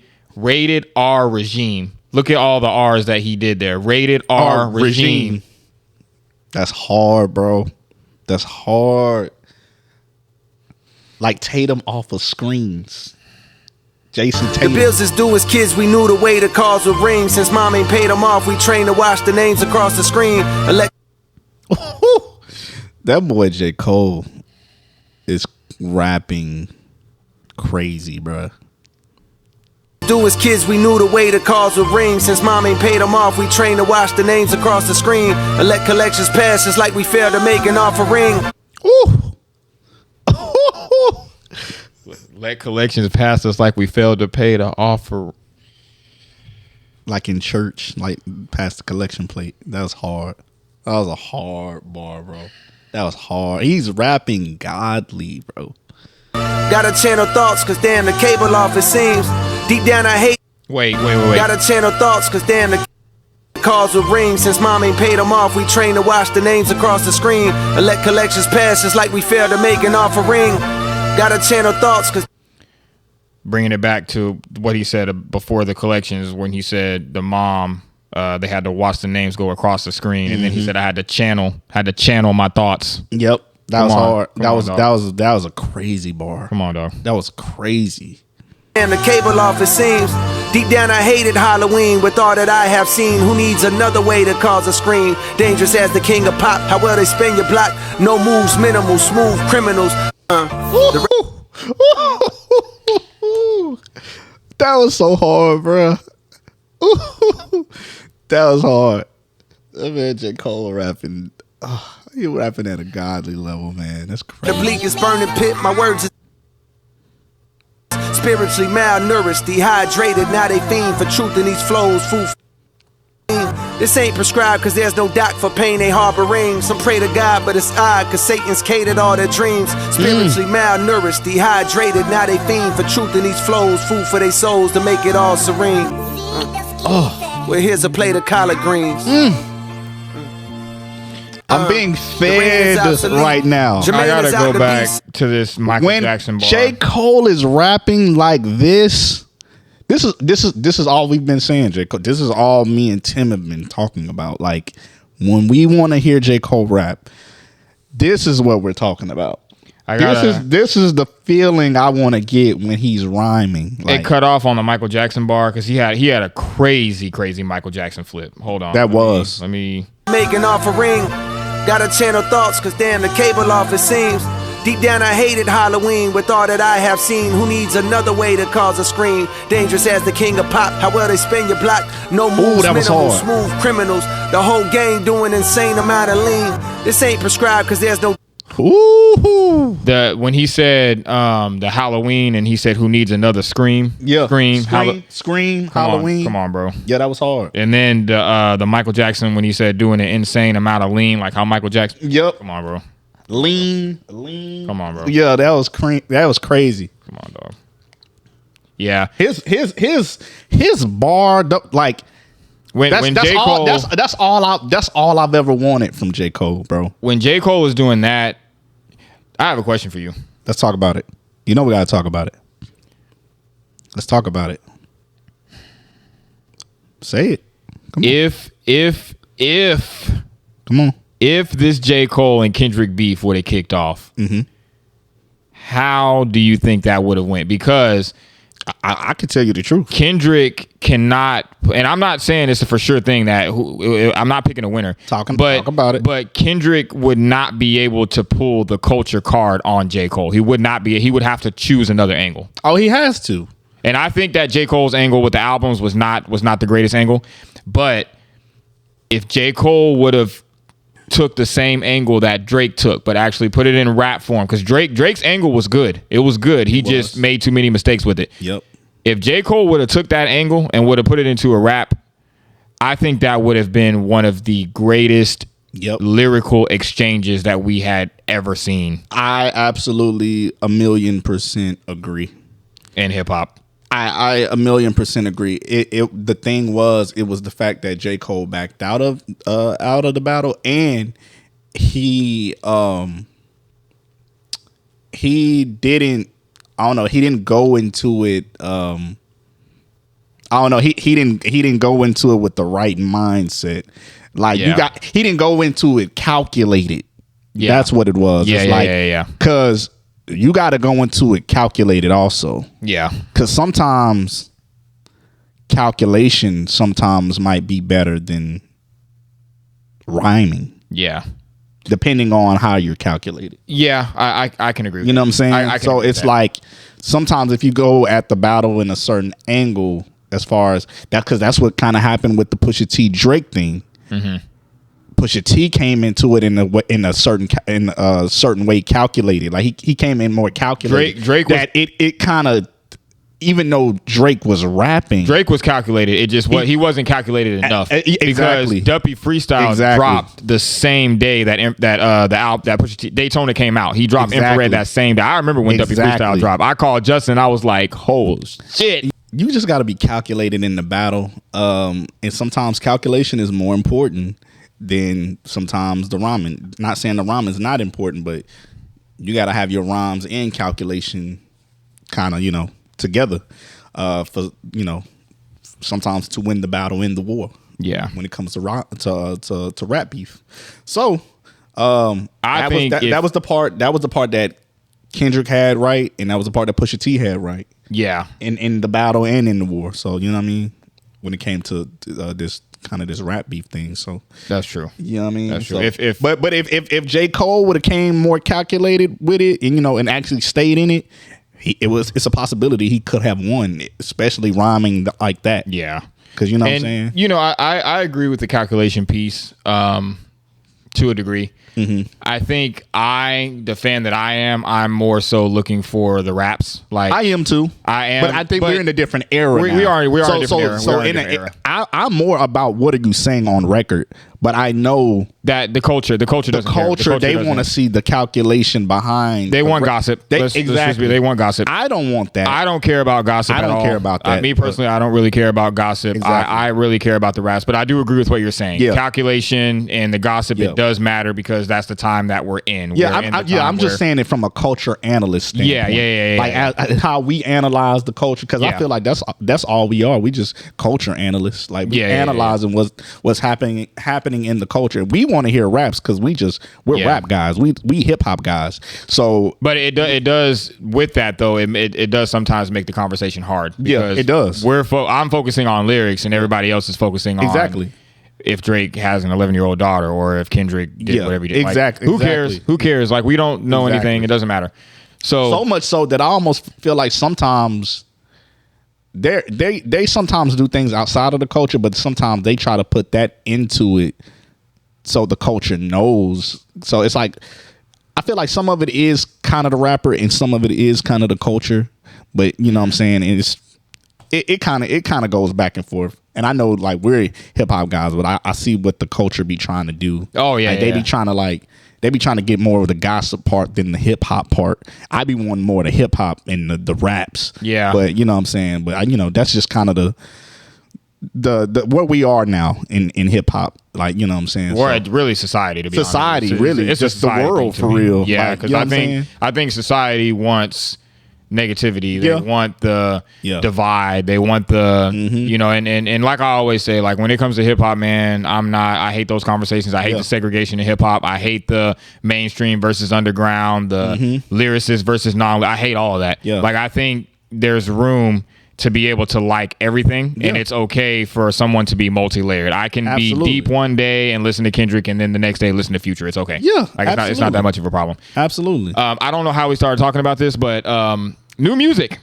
R regime. Look at all the R's that he did there. Rated R regime. That's hard, bro. That's hard. Like Tatum off of screens. Jason Tatum. The bills is due as kids, we knew the way the calls would ring. Since mom ain't paid them off, we trained to watch the names across the screen. That boy J. Cole is rapping crazy, bruh. Do as kids, we knew the way the calls would ring. Since mom ain't paid them off, we trained to watch the names across the screen. And let collections pass just like we failed to make an offering. Let collections pass us like we failed to pay the offer. Like in church, like past the collection plate. That was hard. That was a hard bar, bro. That was hard. He's rapping godly, bro. Gotta channel thoughts, cause damn the cable off it seems. Deep down I hate. Wait. Gotta channel thoughts, cause damn the Calls will ring since mom ain't paid them off. We train to watch the names across the screen and let collections pass just like we failed to make an offering. Gotta channel thoughts cause Bringing it back to what he said before the collections, when he said the mom, they had to watch the names go across the screen, and then he said I had to channel my thoughts. Yep, that was hard. That was a crazy bar. Come on, dog. That was crazy. and the cable off, it seems. Deep down I hated Halloween with all that I have seen. Who needs another way to cause a scream? Dangerous as the king of pop. How well they spin your block. No moves, minimal, smooth criminals. That was so hard, bro. That was hard. That man J. Cole rapping. He rapping at a godly level, man. That's crazy. The bleakest burning pit. My words is spiritually malnourished, dehydrated. Now they fiend for truth in these flows. Food. This ain't prescribed cause there's no doc for pain they harboring. Some pray to God but it's odd cause Satan's catered all their dreams. Spiritually malnourished, dehydrated. Now they fiend for truth in these flows. Food for their souls to make it all serene. Well, here's a plate of collard greens. I'm being fed right now. I gotta go back to this Michael Jackson bar. J. Cole is rapping like this. This is all we've been saying, J. Cole. This is all me and Tim have been talking about. Like, when we want to hear J. Cole rap, this is what we're talking about. This is the feeling I want to get when he's rhyming. Like, it cut off on the Michael Jackson bar because he had a crazy Michael Jackson flip. Hold on. Let me make an offering. Gotta channel thoughts cause damn the cable off it seems. Deep down I hated Halloween with all that I have seen. Who needs another way to cause a scream? Dangerous as the king of pop. How well they spin your block. No moves, minimal, smooth criminals. The whole gang doing insane amount of lean. This ain't prescribed cause there's no. Ooh. When he said the Halloween and he said who needs another scream? Yeah. Scream Halloween. Come on, bro. Yeah, that was hard. And then the Michael Jackson when he said doing an insane amount of lean, like how Michael Jackson. Yep. Come on, bro. Lean. Come on, bro. Yeah, that was crazy. Come on, dog. Yeah. His bar, like, when J. Cole, that's all I've ever wanted from J. Cole, bro. When J. Cole was doing that, I have a question for you. Let's talk about it. You know we gotta talk about it. Let's talk about it. Say it. Come on. Come on. If this J. Cole and Kendrick beef would have kicked off, how do you think that would have went? Because I can tell you the truth. Kendrick cannot, and I'm not saying it's a for sure thing that I'm not picking a winner. Talk about it. But Kendrick would not be able to pull the culture card on J. Cole. He would not be. He would have to choose another angle. Oh, he has to. And I think that J. Cole's angle with the albums was not the greatest angle. But if J. Cole would have took the same angle that Drake took, but actually put it in rap form, because Drake's angle was good. It was good. He just made too many mistakes with it. Yep. If J. Cole would have took that angle and would have put it into a rap, I think that would have been one of the greatest lyrical exchanges that we had ever seen. I absolutely 1,000,000% agree. In hip hop. I 1,000,000% agree. The thing was, it was the fact that J. Cole backed out of the battle, and he didn't. I don't know. He didn't go into it. I don't know. He didn't go into it with the right mindset. Like he didn't go into it calculated. Yeah. That's what it was. Yeah. Because you got to go into it calculated also. Yeah. Because sometimes calculation might be better than rhyming. Yeah. Depending on how you're calculated. Yeah, I can agree with you know what I'm saying? So it's like sometimes if you go at the battle in a certain angle, as far as that, because that's what kind of happened with the Pusha T Drake thing. Mm-hmm. Pusha T came into it in a certain way calculated. Like he came in more calculated. Drake that it kind of, even though Drake was rapping, Drake was calculated. It just he wasn't calculated enough. Exactly. Because Duppy Freestyle dropped the same day that Pusha T Daytona came out. He dropped Infrared that same day. I remember when Duppy Freestyle dropped. I called Justin. I was like, "Holy shit!" you just got to be calculated in the battle. And sometimes calculation is more important than sometimes the rhyming. Not saying the rhyming is not important, but you got to have your rhymes and calculation kind of, together for, sometimes to win the battle in the war. Yeah. When it comes to rap beef. So I think that was the part that Kendrick had right, and that was the part that Pusha T had right. Yeah. In the battle and in the war. So, you know what I mean? When it came to this rap beef thing. So that's true. You know what I mean? That's true. So, but if J. Cole would have came more calculated with it and actually stayed in it, it's a possibility he could have won, especially rhyming like that. Yeah. Because what I'm saying? I agree with the calculation piece to a degree. Mm-hmm. I think the fan that I am, I'm more so looking for the raps. Like I am too. I am. But I think we're in a different era. We are in a different era. So I'm more about what are you saying on record. But I know that the culture doesn't care. They want to see the calculation behind. They want gossip. Exactly. They want gossip. I don't want that. I don't care about gossip at all. I don't care about that. Me personally, I don't really care about gossip. Exactly. I really care about the raps. But I do agree with what you're saying. Yeah. Calculation and the gossip, it does matter because that's the time that we're in. I'm just saying it from a culture analyst standpoint. Yeah. Like how we analyze the culture, because I feel like that's all we are. We just culture analysts. Like we analyzing what's happening in the culture. We want to hear raps because we're rap guys. We hip hop guys. So, but it does with that though. It does sometimes make the conversation hard. Yeah, it does. I'm focusing on lyrics and everybody else is focusing on exactly if Drake has an 11-year-old daughter or if Kendrick did whatever he did. Exactly. Like, who cares? Like we don't know anything. It doesn't matter. So much so that I almost feel like sometimes. They sometimes do things outside of the culture, but sometimes they try to put that into it so the culture knows. So it's like I feel like some of it is kind of the rapper and some of it is kind of the culture, but you know what I'm saying? And it kind of goes back and forth. And I know like we're hip hop guys, but I see what the culture be trying to do. Oh yeah, they be trying to get more of the gossip part than the hip hop part. I be wanting more of the hip hop and the raps. Yeah. But you know what I'm saying? But that's just kind of the what we are now in hip hop. Like, you know what I'm saying? Or really society, to be honest. Really. It's just the world for real. Yeah, because I think society wants negativity. They want the divide. They want the and like I always say, like when it comes to hip hop, man, I hate those conversations. I hate the segregation in hip hop. I hate the mainstream versus underground, the lyricist versus non. I hate all of that. Yeah. Like I think there's room to be able to like everything, and it's okay for someone to be multi-layered. I can be deep one day and listen to Kendrick, and then the next day listen to Future. It's okay. Yeah, like it's not that much of a problem. Absolutely. I don't know how we started talking about this, but new music.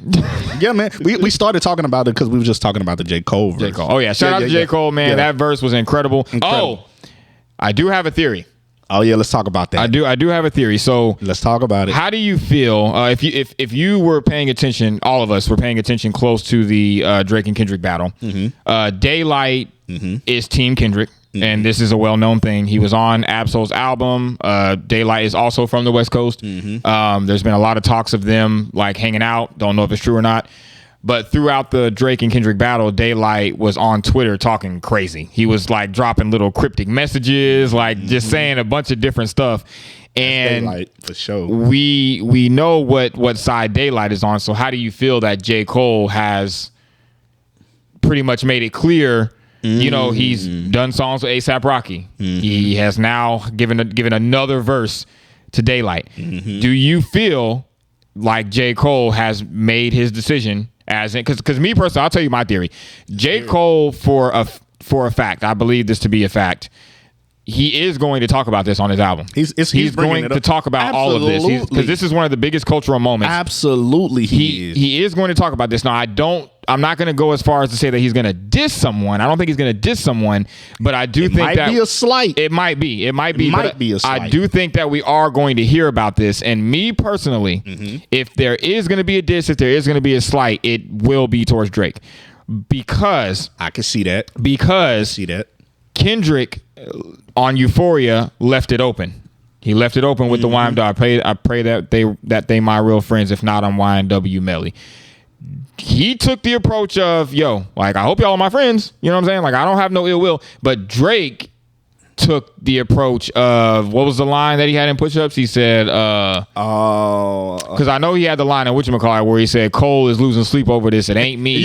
Yeah, man. We started talking about it because we were just talking about the J. Cole verse. Oh yeah, shout out to J. Cole, man. That verse was incredible. Oh, I do have a theory. Oh yeah, let's talk about that. I do have a theory. So let's talk about it. How do you feel if you were paying attention? All of us were paying attention close to the Drake and Kendrick battle. Daylyt is Team Kendrick, and this is a well-known thing. He was on Absol's album. Daylyt is also from the West Coast. There's been a lot of talks of them like hanging out. Don't know if it's true or not. But throughout the Drake and Kendrick battle, Daylyt was on Twitter talking crazy. He was like dropping little cryptic messages, like just saying a bunch of different stuff. And Daylyt, for sure. We know what side Daylyt is on. So how do you feel that J. Cole has pretty much made it clear? You know, he's done songs with A$AP Rocky. He has now given another verse to Daylyt. Do you feel like J. Cole has made his decision? Because me personally, I'll tell you my theory. J. Cole, for a fact, I believe this to be a fact, he is going to talk about this on his album. He's going to talk about all of this because this is one of the biggest cultural moments. Absolutely, he is going to talk about this. Now, I'm not going to go as far as to say that he's going to diss someone. I don't think he's going to diss someone, but I do think that might be a slight. It might be. It might be a slight. I do think that we are going to hear about this. And me personally, if there is going to be a diss, if there is going to be a slight, it will be towards Drake, because I can see that. Kendrick on Euphoria left it open. He left it open with the YMW. I pray that they my real friends. If not, I'm YNW Melly. he took the approach of, yo, like, I hope y'all are my friends. You know what I'm saying? Like, I don't have no ill will. But Drake took the approach of, what was the line that he had in push-ups? He said, because I know he had the line in whatchamacallit where he said, Cole is losing sleep over this. It ain't me.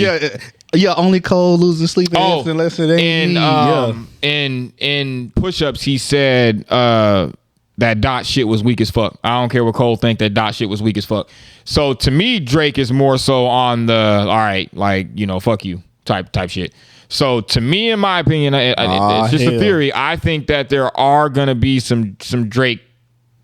Yeah, only Cole losing sleep unless it ain't me. In push-ups, he said that Dot shit was weak as fuck. I don't care what Cole think, that Dot shit was weak as fuck. So to me, Drake is more so on the, all right, like, you know, fuck you type shit. So to me, in my opinion, it's just a theory. I think that there are going to be some Drake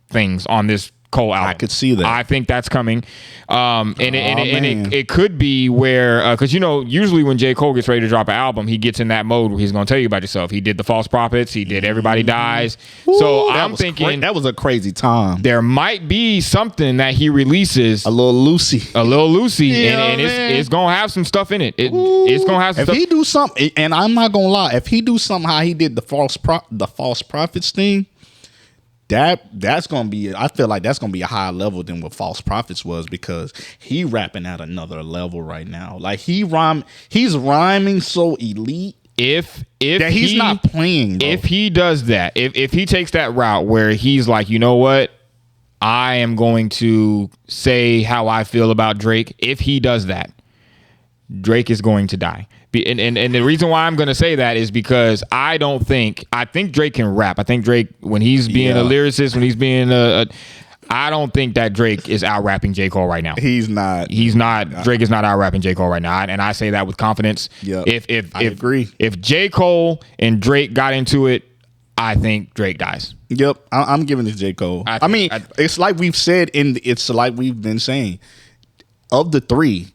things on this Cole album. I could see that. I think that's coming. It could be where, because, you know, usually when J. Cole gets ready to drop an album, he gets in that mode where he's going to tell you about yourself. He did The False Prophets. He did Everybody Dies. Ooh, so I'm thinking that was a crazy time. There might be something that he releases. A little Lucy. And it's going to have some stuff in it. It's going to have some stuff. If he do something, and I'm not going to lie, if he do something how he did the false prophets thing, that's gonna be. I feel like that's gonna be a higher level than what False Prophets was, because he rapping at another level right now. Like he's rhyming so elite. If that he's not playing, bro. If he does that, if he takes that route where he's like, you know what, I am going to say how I feel about Drake. If he does that, Drake is going to die. And the reason why I'm going to say that is because I think Drake can rap. I think Drake, when he's being a lyricist, when he's being I don't think that Drake is out rapping J. Cole right now. He's not. Drake is not out rapping J. Cole right now. And I say that with confidence. Yep. I agree. If J. Cole and Drake got into it, I think Drake dies. Yep. I'm giving it to J. Cole. It's like we've said, it's like we've been saying, of the three,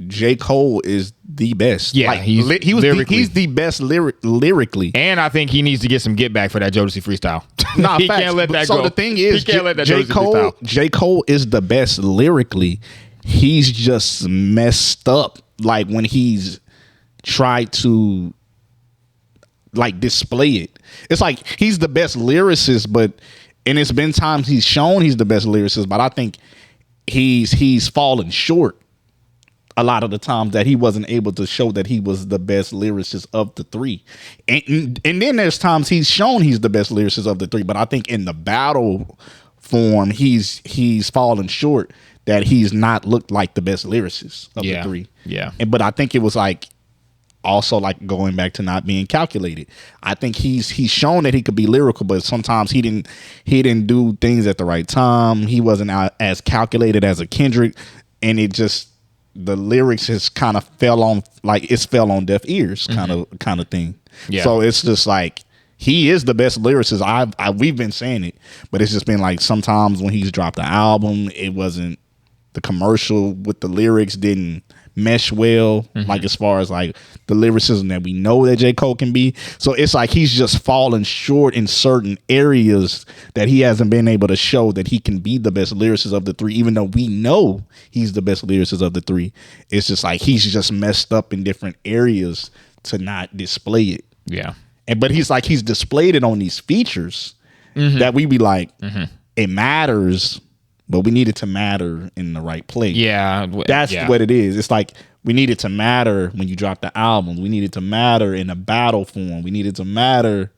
J. Cole is the best. Yeah, like, he's the best lyrically. And I think he needs to get some get back for that Jodeci freestyle. Nah, he can't let that go. So the thing is, J. Cole is the best lyrically. He's just messed up. Like when he's tried to like display it. It's like he's the best lyricist, and it's been times he's shown he's the best lyricist, but I think he's fallen short a lot of the times that he wasn't able to show that he was the best lyricist of the three. And then there's times he's shown he's the best lyricist of the three, but I think in the battle form, he's fallen short, that he's not looked like the best lyricist of the three. Yeah. But I think it was like also like going back to not being calculated. I think he's shown that he could be lyrical, but sometimes he didn't do things at the right time. He wasn't as calculated as a Kendrick, and it just, the lyrics just kind of fell on deaf ears kind of thing. Yeah. So it's just like, he is the best lyricist. We've been saying it, but it's just been like sometimes when he's dropped the album, it wasn't, the commercial with the lyrics didn't mesh well, like as far as like the lyricism that we know that J. Cole can be. So it's like he's just fallen short in certain areas that he hasn't been able to show that he can be the best lyricist of the three, even though we know he's the best lyricist of the three. It's just like he's just messed up in different areas to not display it. Yeah. But he's displayed it on these features that we be like, it matters, but we need it to matter in the right place. Yeah. That's what it is. It's like, we need it to matter when you drop the album. We need it to matter in a battle form. We need it to matter.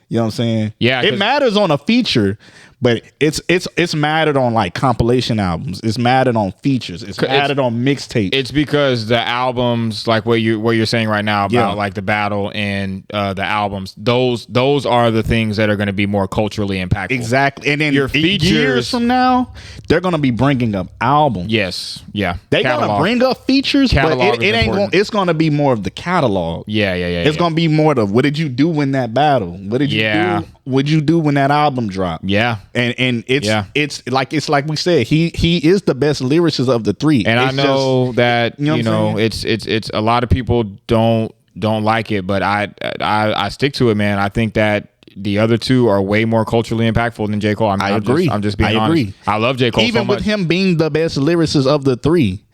You know what I'm saying? Yeah. It matters on a feature, but it's mattered on like compilation albums. It's mattered on features. It's mattered on mixtapes. It's because the albums, like what you're saying right now about like the battle and the albums, those are the things that are going to be more culturally impactful. Exactly. And then your features, years from now, they're going to be bringing up albums. Yes. Yeah. They're going to bring up features, but it ain't going. It's going to be more of the catalog. Yeah. It's going to be more of, what did you do in that battle? What did you do? What'd you do when that album dropped? Yeah. And it's like we said, he is the best lyricist of the three. And I know that it's a lot of people don't like it, but I stick to it, man. I think that the other two are way more culturally impactful than J. Cole. I agree. I'm just being honest. I love J. Cole even so much. with him being the best lyricist of the three.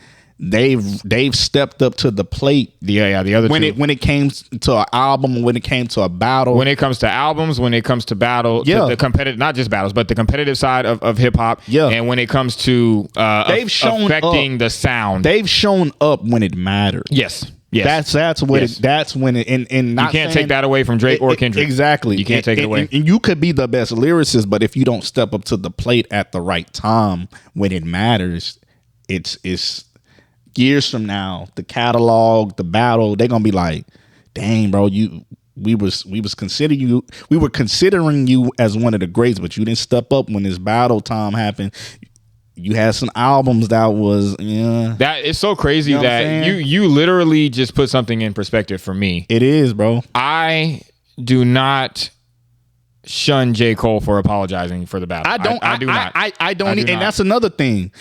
they've stepped up to the plate. The other when two. when it came to an album, when it came to a battle, When it comes to albums, when it comes to battle, Yeah. the competitive, not just battles, but the competitive side of hip hop. Yeah. And when it comes to They've shown affecting up. the sound. they've shown up when it matters. Yes. Yes. That's what Yes. that's when it and not you can't saying- take that away from Drake or Kendrick. Exactly. You can't take it away. And you could be the best lyricist, but if you don't step up to the plate at the right time when it matters, it's years from now, the catalog, the battle, they're gonna be like, dang, bro, we were considering you as one of the greats, but you didn't step up when this battle time happened. You had some albums that was That is so crazy You know what I'm that saying? you literally just put something in perspective for me. it is, bro. I do not shun J. Cole for apologizing for the battle. I don't. I do not. I don't. I do And not. that's another thing.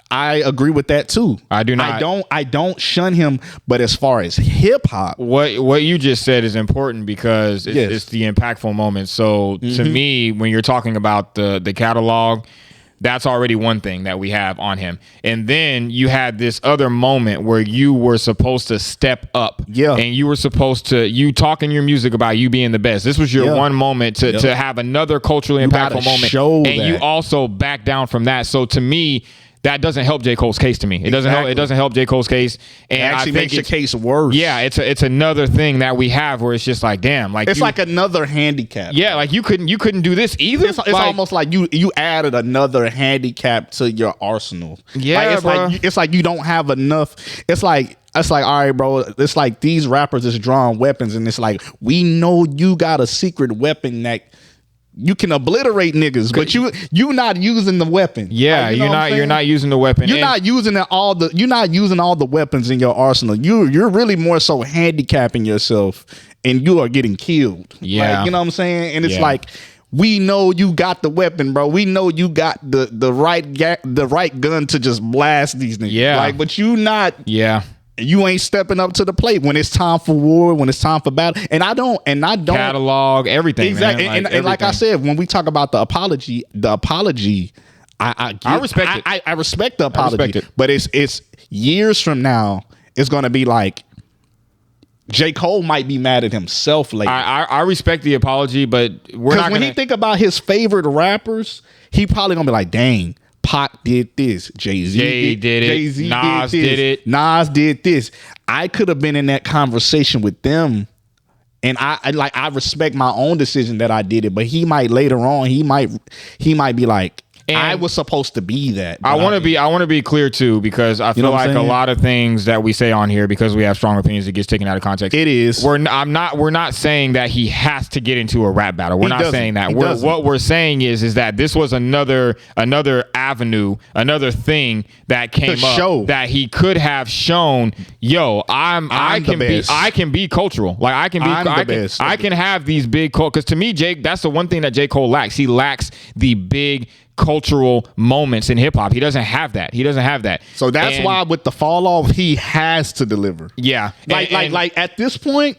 I agree with that too. I do not. I don't shun him. But as far as hip hop, What you just said is important because Yes. it's the impactful moment. So to me, when you're talking about the catalog, that's already one thing that we have on him. And then you had this other moment where you were supposed to step up. Yeah. And you were supposed to, you talking your music about you being the best. This was your Yeah. one moment to have another culturally gotta impactful moment. show and that. you also back down from that. So to me, that doesn't help J. Cole's case to me. It doesn't help. Exactly. It doesn't help J. Cole's case. And it actually I think makes your it's- case worse. yeah, it's another thing that we have where it's just like, damn, like It's you- like another handicap. yeah, like you couldn't do this either. It's Like, almost like you added another handicap to your arsenal. Yeah, like, bro. it's like you don't have enough. It's like all right, bro. It's like these rappers is drawing weapons, and it's like we know you got a secret weapon that you can obliterate niggas, but you not using the weapon. yeah, Like, you know what I'm you're saying? not using the weapon. You're And- not using all the weapons in your arsenal. You're really more so handicapping yourself, and you are getting killed. Yeah. Like, you know what I'm saying? And it's Yeah. like, we know you got the weapon, bro. We know you got the right gun to just blast these niggas. Yeah. Like, but Yeah. you ain't stepping up to the plate when it's time for war, when it's time for battle. And I don't Catalog, everything. exactly. Man. And like I everything. said, when we talk about the apology, I respect it. I respect the apology, respect it. but it's years from now. It's gonna be like J. Cole might be mad at himself later. I respect the apology, but we're Because not when gonna. he think about his favorite rappers, he probably gonna be like, "Dang, Pac did this, Jay-Z Jay did it, Jay-Z Nas did this, did it. Nas did this." I could have been in that conversation with them, and I respect my own decision that I did it. But he might later on, he might be like, And "I was supposed to be that." I but want to be clear too, because I feel know what I'm like a saying? lot of things that we say on here, because we have strong opinions, it gets taken out of context. It is. We're not saying that he has to get into a rap battle. We're He not doesn't. saying that. He We're, doesn't. what we're saying is that this was another avenue, another thing that came up show. that he could have shown. Yo, I the best. can be cultural. Like I can be. I'm the I can, best. I can have these big because to me, Jake, that's the one thing that J. Cole lacks. He lacks the big cultural moments in hip hop. He doesn't have that. So that's And- why with the fall off, he has to deliver. Yeah, Like at this point,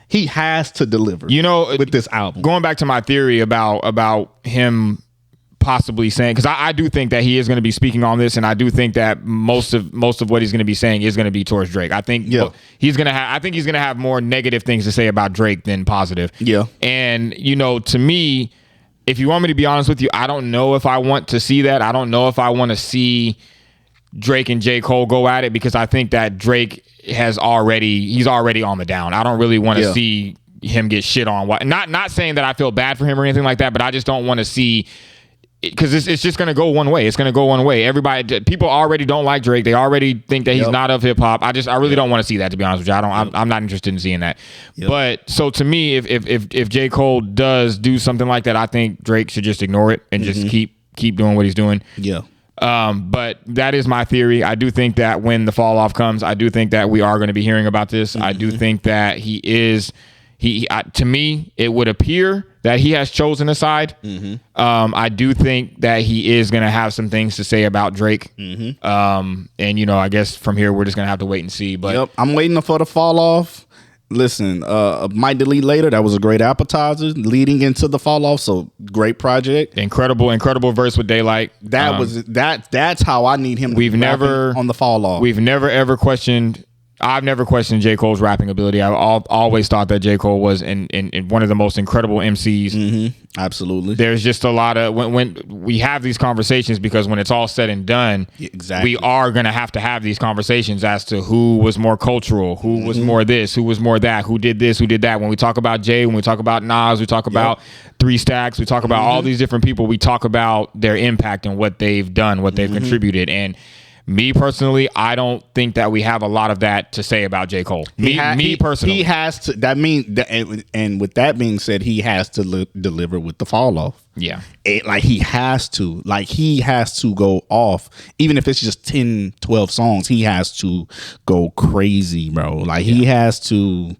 he has to deliver. you know, with this album. Going back to my theory about him possibly saying, because I do think that he is going to be speaking on this, and I do think that most of what he's going to be saying is going to be towards Drake. I think he's going to have more negative things to say about Drake than positive. Yeah. And to me, if you want me to be honest with you, I don't know if I want to see that. I don't know if I want to see Drake and J. Cole go at it, because I think that Drake he's already on the down. I don't really want to see him get shit on. Not saying that I feel bad for him or anything like that, but I just don't want to see, because it's just going to go one way. It's going to go one way. People already don't like Drake. They already think that he's not of hip hop. I really don't want to see that, to be honest with you. I'm not interested in seeing that. But so to me, if J. Cole does do something like that, I think Drake should just ignore it and just keep doing what he's doing. Yeah. But that is my theory. I do think that when the fall off comes, I do think that we are going to be hearing about this. I do think that to me, it would appear that he has chosen a side. I do think that he is going to have some things to say about Drake. And I guess from here, we're just going to have to wait and see. But I'm waiting for the fall off. Listen, might delete later. That was a great appetizer leading into the fall off. So great project. Incredible verse with Daylyt. That's how I need him. We've never on the fall off. We've never ever questioned. I've never questioned J. Cole's rapping ability. I've always thought that J. Cole was in one of the most incredible MCs. Mm-hmm. Absolutely. There's just a lot of when we have these conversations, because when it's all said and done, exactly, we are going to have these conversations as to who was more cultural, who was more this, who was more that, who did this, who did that. When we talk about Jay, when we talk about Nas, we talk about 3 Stacks, we talk about all these different people. We talk about their impact and what they've done, what they've contributed. And me personally, I don't think that we have a lot of that to say about J. Cole. Me personally, he has to. That means, and with that being said, he has to deliver with the fall off. Yeah, he has to. Like, he has to go off, even if it's just 10, 12 songs. He has to go crazy, bro. Like, he has to.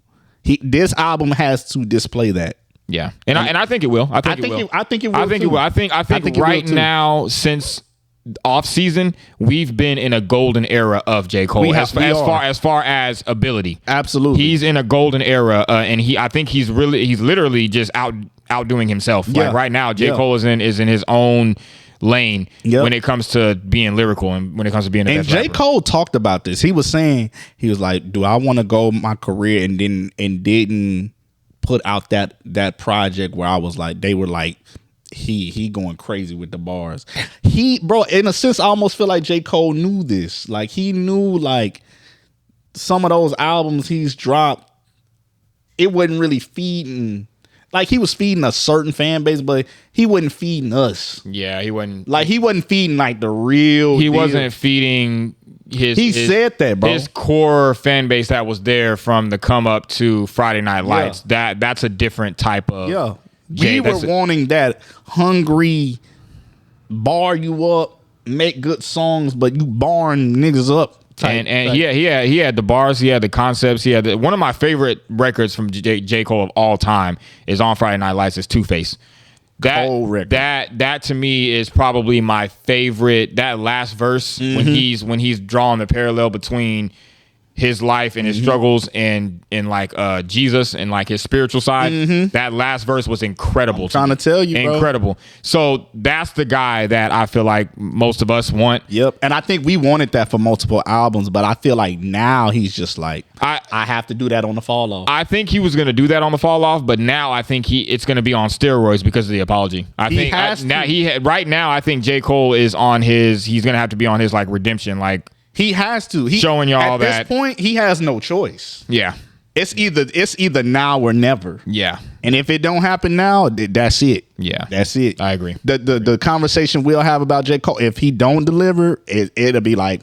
This album has to display that. Yeah, and I think it will. I think it will. I think it will. I think right now, since off season, we've been in a golden era of J. Cole as far as ability. Absolutely, he's in a golden era, and I think he's literally just outdoing himself. Yeah. Like right now, J. Cole is in his own lane when it comes to being lyrical and when it comes to being the best J. rapper. Cole talked about this. He was saying, he was like, do I want to go my career and didn't put out that project where I was like, they were like, he going crazy with the bars. Bro, in a sense, I almost feel like J. Cole knew this. Like, he knew, like, some of those albums he's dropped, it wasn't really feeding. Like, he was feeding a certain fan base, but he wasn't feeding us. Yeah, he wasn't. Like, he wasn't feeding, like, the real He deal. wasn't feeding his said that, bro. His core fan base that was there from the come up to Friday Night Lights. That's a different type of. Yeah. We were wanting that hungry, bar you up, make good songs, but you barring niggas up. And he had the bars, he had the concepts, he had one of my favorite records from J. Cole of all time is on Friday Night Lights. Is Two-Face. That to me is probably my favorite. That last verse when he's drawing the parallel between his life and his struggles and like Jesus and like his spiritual side. That last verse was incredible. I'm trying to tell you, bro. Incredible. So that's the guy that I feel like most of us want. Yep. And I think we wanted that for multiple albums, but I feel like now he's just like, I have to do that on the fall off. I think he was going to do that on the fall off, but now I think it's going to be on steroids because of the apology. I think right now I think J. Cole is on he's going to have to be on his like redemption, like. He has to. Showing y'all at that. At this point, he has no choice. Yeah. It's either now or never. Yeah. And if it don't happen now, that's it. Yeah. That's it. I agree. The conversation we'll have about J. Cole, if he don't deliver, it'll be like,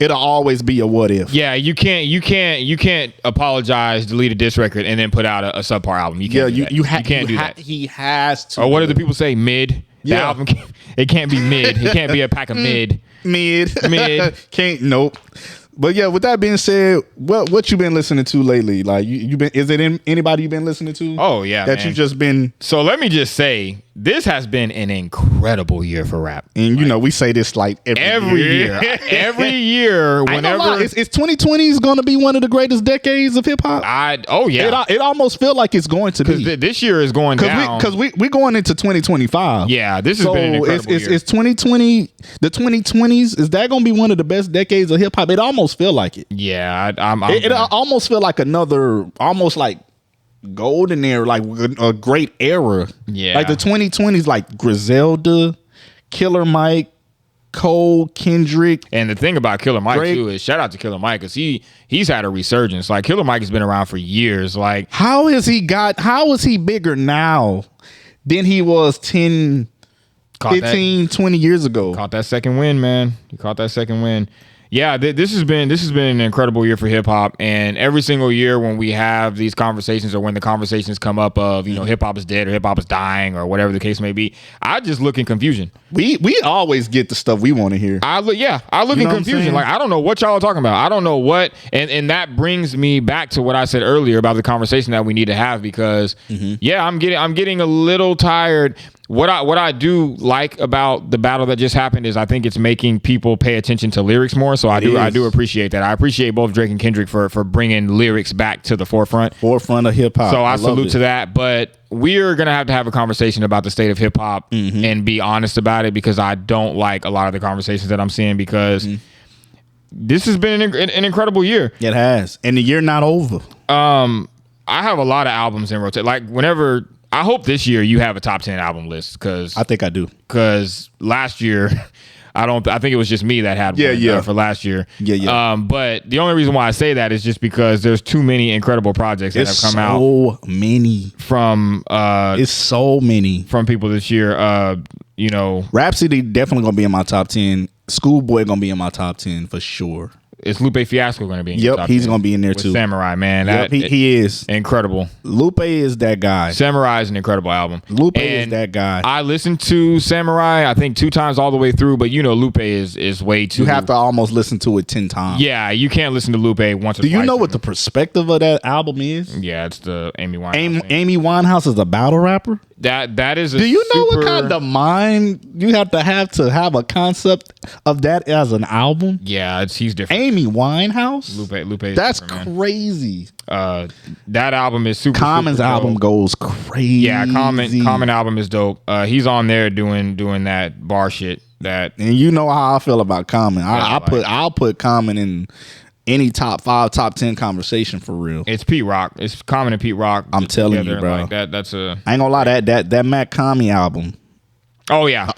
it'll always be a what if. Yeah, you can't apologize, delete a diss record, and then put out a subpar album. You can't you can't do that. He has to. Or what do the people say? Mid. The album it can't be mid. It can't be a pack of mid. Mid. Can't. Nope. But yeah, with that being said, what you been listening to lately? Like you been? Is it anybody you been listening to? Oh yeah, that you just been. So let me just say, this has been an incredible year for rap, and we say this like every year. Every year, whenever it's 2020 is going to be one of the greatest decades of hip hop. It almost feel like it's going to be. This year is going down because we're going into 2025. Yeah, this has been an incredible year. It's 2020. The 2020s, is that going to be one of the best decades of hip hop? It almost feel like it. Yeah, it almost feel like another, almost like golden era, like a great era. Yeah, like the 2020s, like Griselda, Killer Mike, Cole, Kendrick. And the thing about Killer Mike Drake, too is shout out to Killer Mike because he's had a resurgence. Like Killer Mike has been around for years. Like how is he bigger now than he was 10, 15, 20 years ago? Caught that second win, man. You caught that second win. Yeah, this has been an incredible year for hip hop, and every single year when we have these conversations or when the conversations come up of hip hop is dead or hip hop is dying or whatever the case may be, I just look in confusion. We always get the stuff we want to hear. I look in confusion. Like I don't know what y'all are talking about. I don't know what, and that brings me back to what I said earlier about the conversation that we need to have because I'm getting a little tired. what I do like about the battle that just happened is I think it's making people pay attention to lyrics more. So I do appreciate that. I appreciate both Drake and Kendrick for bringing lyrics back to the forefront of hip hop. So I salute to that. But we're gonna have a conversation about the state of hip hop and be honest about it, because I don't like a lot of the conversations that I'm seeing, because this has been an incredible year. It has, and the year not over. I have a lot of albums in rotation. Like whenever. I hope this year you have a top 10 album list, because I think I do. Because last year, I think it was just me that had one for last year. But the only reason why I say that is just because there's too many incredible projects that have come out. So many from it's so many from people this year. Rhapsody definitely gonna be in my top 10. Schoolboy gonna be in my top 10 for sure. Is Lupe Fiasco going to be in your top he's 10? Going to be in there With too. Samurai, man. He is. Incredible. Lupe is that guy. Samurai is an incredible album. Lupe is that guy. I listened to Samurai, I think 2 times all the way through, but Lupe is way too... You have to almost listen to it 10 times. Yeah, you can't listen to Lupe once or twice. Do you know what the perspective of that album is? Yeah, it's the Amy Winehouse. Amy Winehouse is a battle rapper? That is a Do you know what kind of mind you have to have a concept of that as an album? Yeah, he's different. Amy Winehouse? Lupe is that's different, crazy. That album is super. Common's super album goes crazy. Yeah, Common album is dope. He's on there doing that bar shit. And you know how I feel about Common. I'll put Common in any top 5, top 10 conversation for real. It's Pete Rock. It's Common and Pete Rock. I'm telling you, bro. Like that's a. I ain't gonna lie, that Matt Commie album. Oh yeah.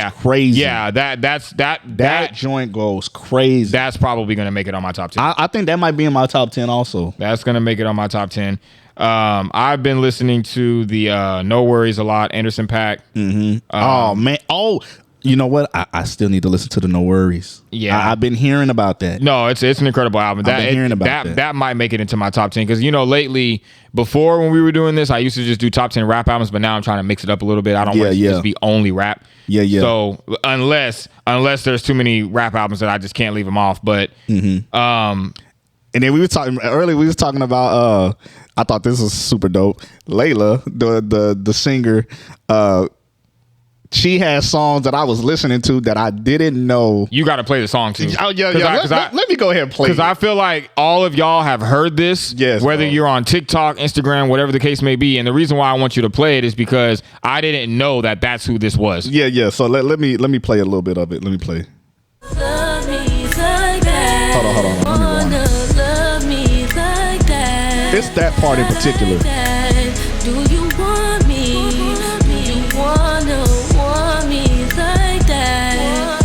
Crazy. Yeah, that joint goes crazy. That's probably gonna make it on my top 10. I think that might be in my top 10 also. That's gonna make it on my top 10. I've been listening to the No Worries a lot. Anderson .Paak. Oh man. You know what? I still need to listen to the No Worries. Yeah, I've been hearing about that. No, it's an incredible album. I've been hearing about that. That might make it into my top 10, because lately, before when we were doing this, I used to just do top 10 rap albums, but now I'm trying to mix it up a little bit. I don't want it to just be only rap. Yeah. So unless there's too many rap albums that I just can't leave them off. But and then we were talking earlier. We was talking about. I thought this was super dope. Layla, the singer. She has songs that I was listening to that I didn't know. You got to play the song too. Oh yeah. Let me go ahead and play. Because I feel like all of y'all have heard this. Yes. Whether you're on TikTok, Instagram, whatever the case may be. And the reason why I want you to play it is because I didn't know that that's who this was. Yeah. So let me play a little bit of it. Let me play. Love me like that. Hold on. Let me rewind. Love me like that. It's that part in particular. Do you want me? Do you wanna want me like that?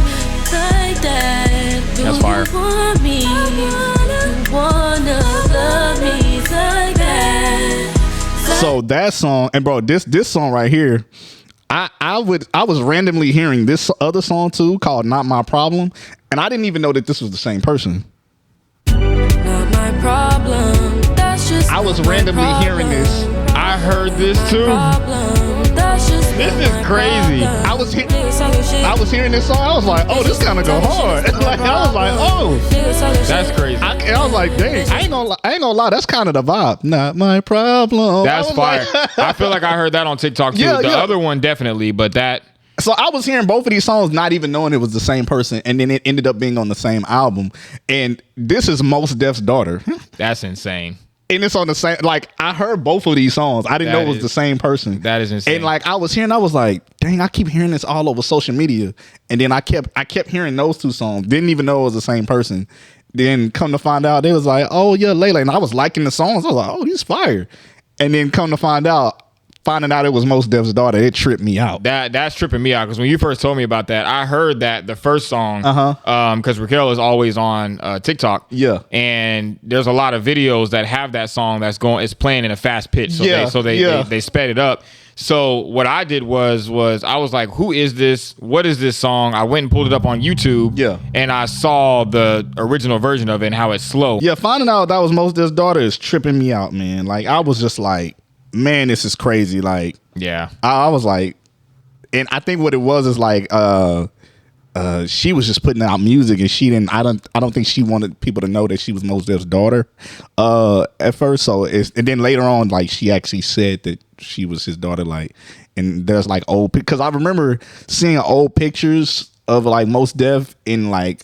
Like that. Do That's fire. You want me? You wanna love me like that? So that song, and bro, this song right here, I was randomly hearing this other song too called "Not My Problem," and I didn't even know that this was the same person. Not my problem. That's just I was randomly hearing this. I heard this too. This is crazy. I was hearing this song. I was like, oh, this kind of go hard. Like, I was like, oh, That's crazy. I was like, dang, I ain't gonna lie. That's kind of the vibe. Not my problem. That's fire. Like, I feel like I heard that on TikTok too. Yeah, the yeah. other one definitely, but that. So I was hearing both of these songs, not even knowing it was the same person, and then it ended up being on the same album. And this is Mos Def's daughter, That's insane. and it's on the same. Like, I heard both of these songs. I didn't know it was the same person. That is insane. And like I was like, dang, I keep hearing this all over social media. And then I kept hearing those two songs. Didn't even know it was the same person. Then come to find out, they was like, oh yeah, Layla. And I was liking the songs. I was like, oh, he's fire. And then come to finding out it was Mos Def's daughter, it tripped me out. That's tripping me out, because when you first told me about that, I heard that the first song, because Raquel is always on TikTok, Yeah. and there's a lot of videos that have that song it's playing in a fast pitch, so they sped it up. So what I did was I was like, who is this? What is this song? I went and pulled it up on YouTube, and I saw the original version of it and how it's slow. Yeah, finding out that was Mos Def's daughter is tripping me out, man. Like, I was just like, man, this is crazy. Like, Yeah. I was like, and I think what it was is like, she was just putting out music, and I don't think she wanted people to know that she was Mos Def's daughter at first. So and then later on, like, she actually said that she was his daughter. Like, and there's like old, because I remember seeing old pictures of like Mos Def and like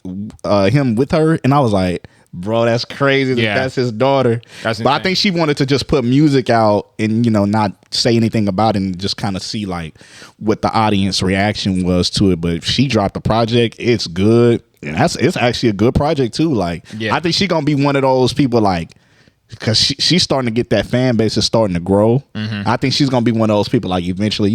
him with her, and I was like, bro, that's crazy. Yeah. That's his daughter. That's but I insane. think she wanted to just put music out and, you know, not say anything about it and just kind of see like what the audience reaction was to it. But if she dropped the project, it's good. And it's actually a good project too. Like, Yeah. I think she gonna be one of those people like, because she's starting to get that fan base is starting to grow. I think she's gonna be one of those people like eventually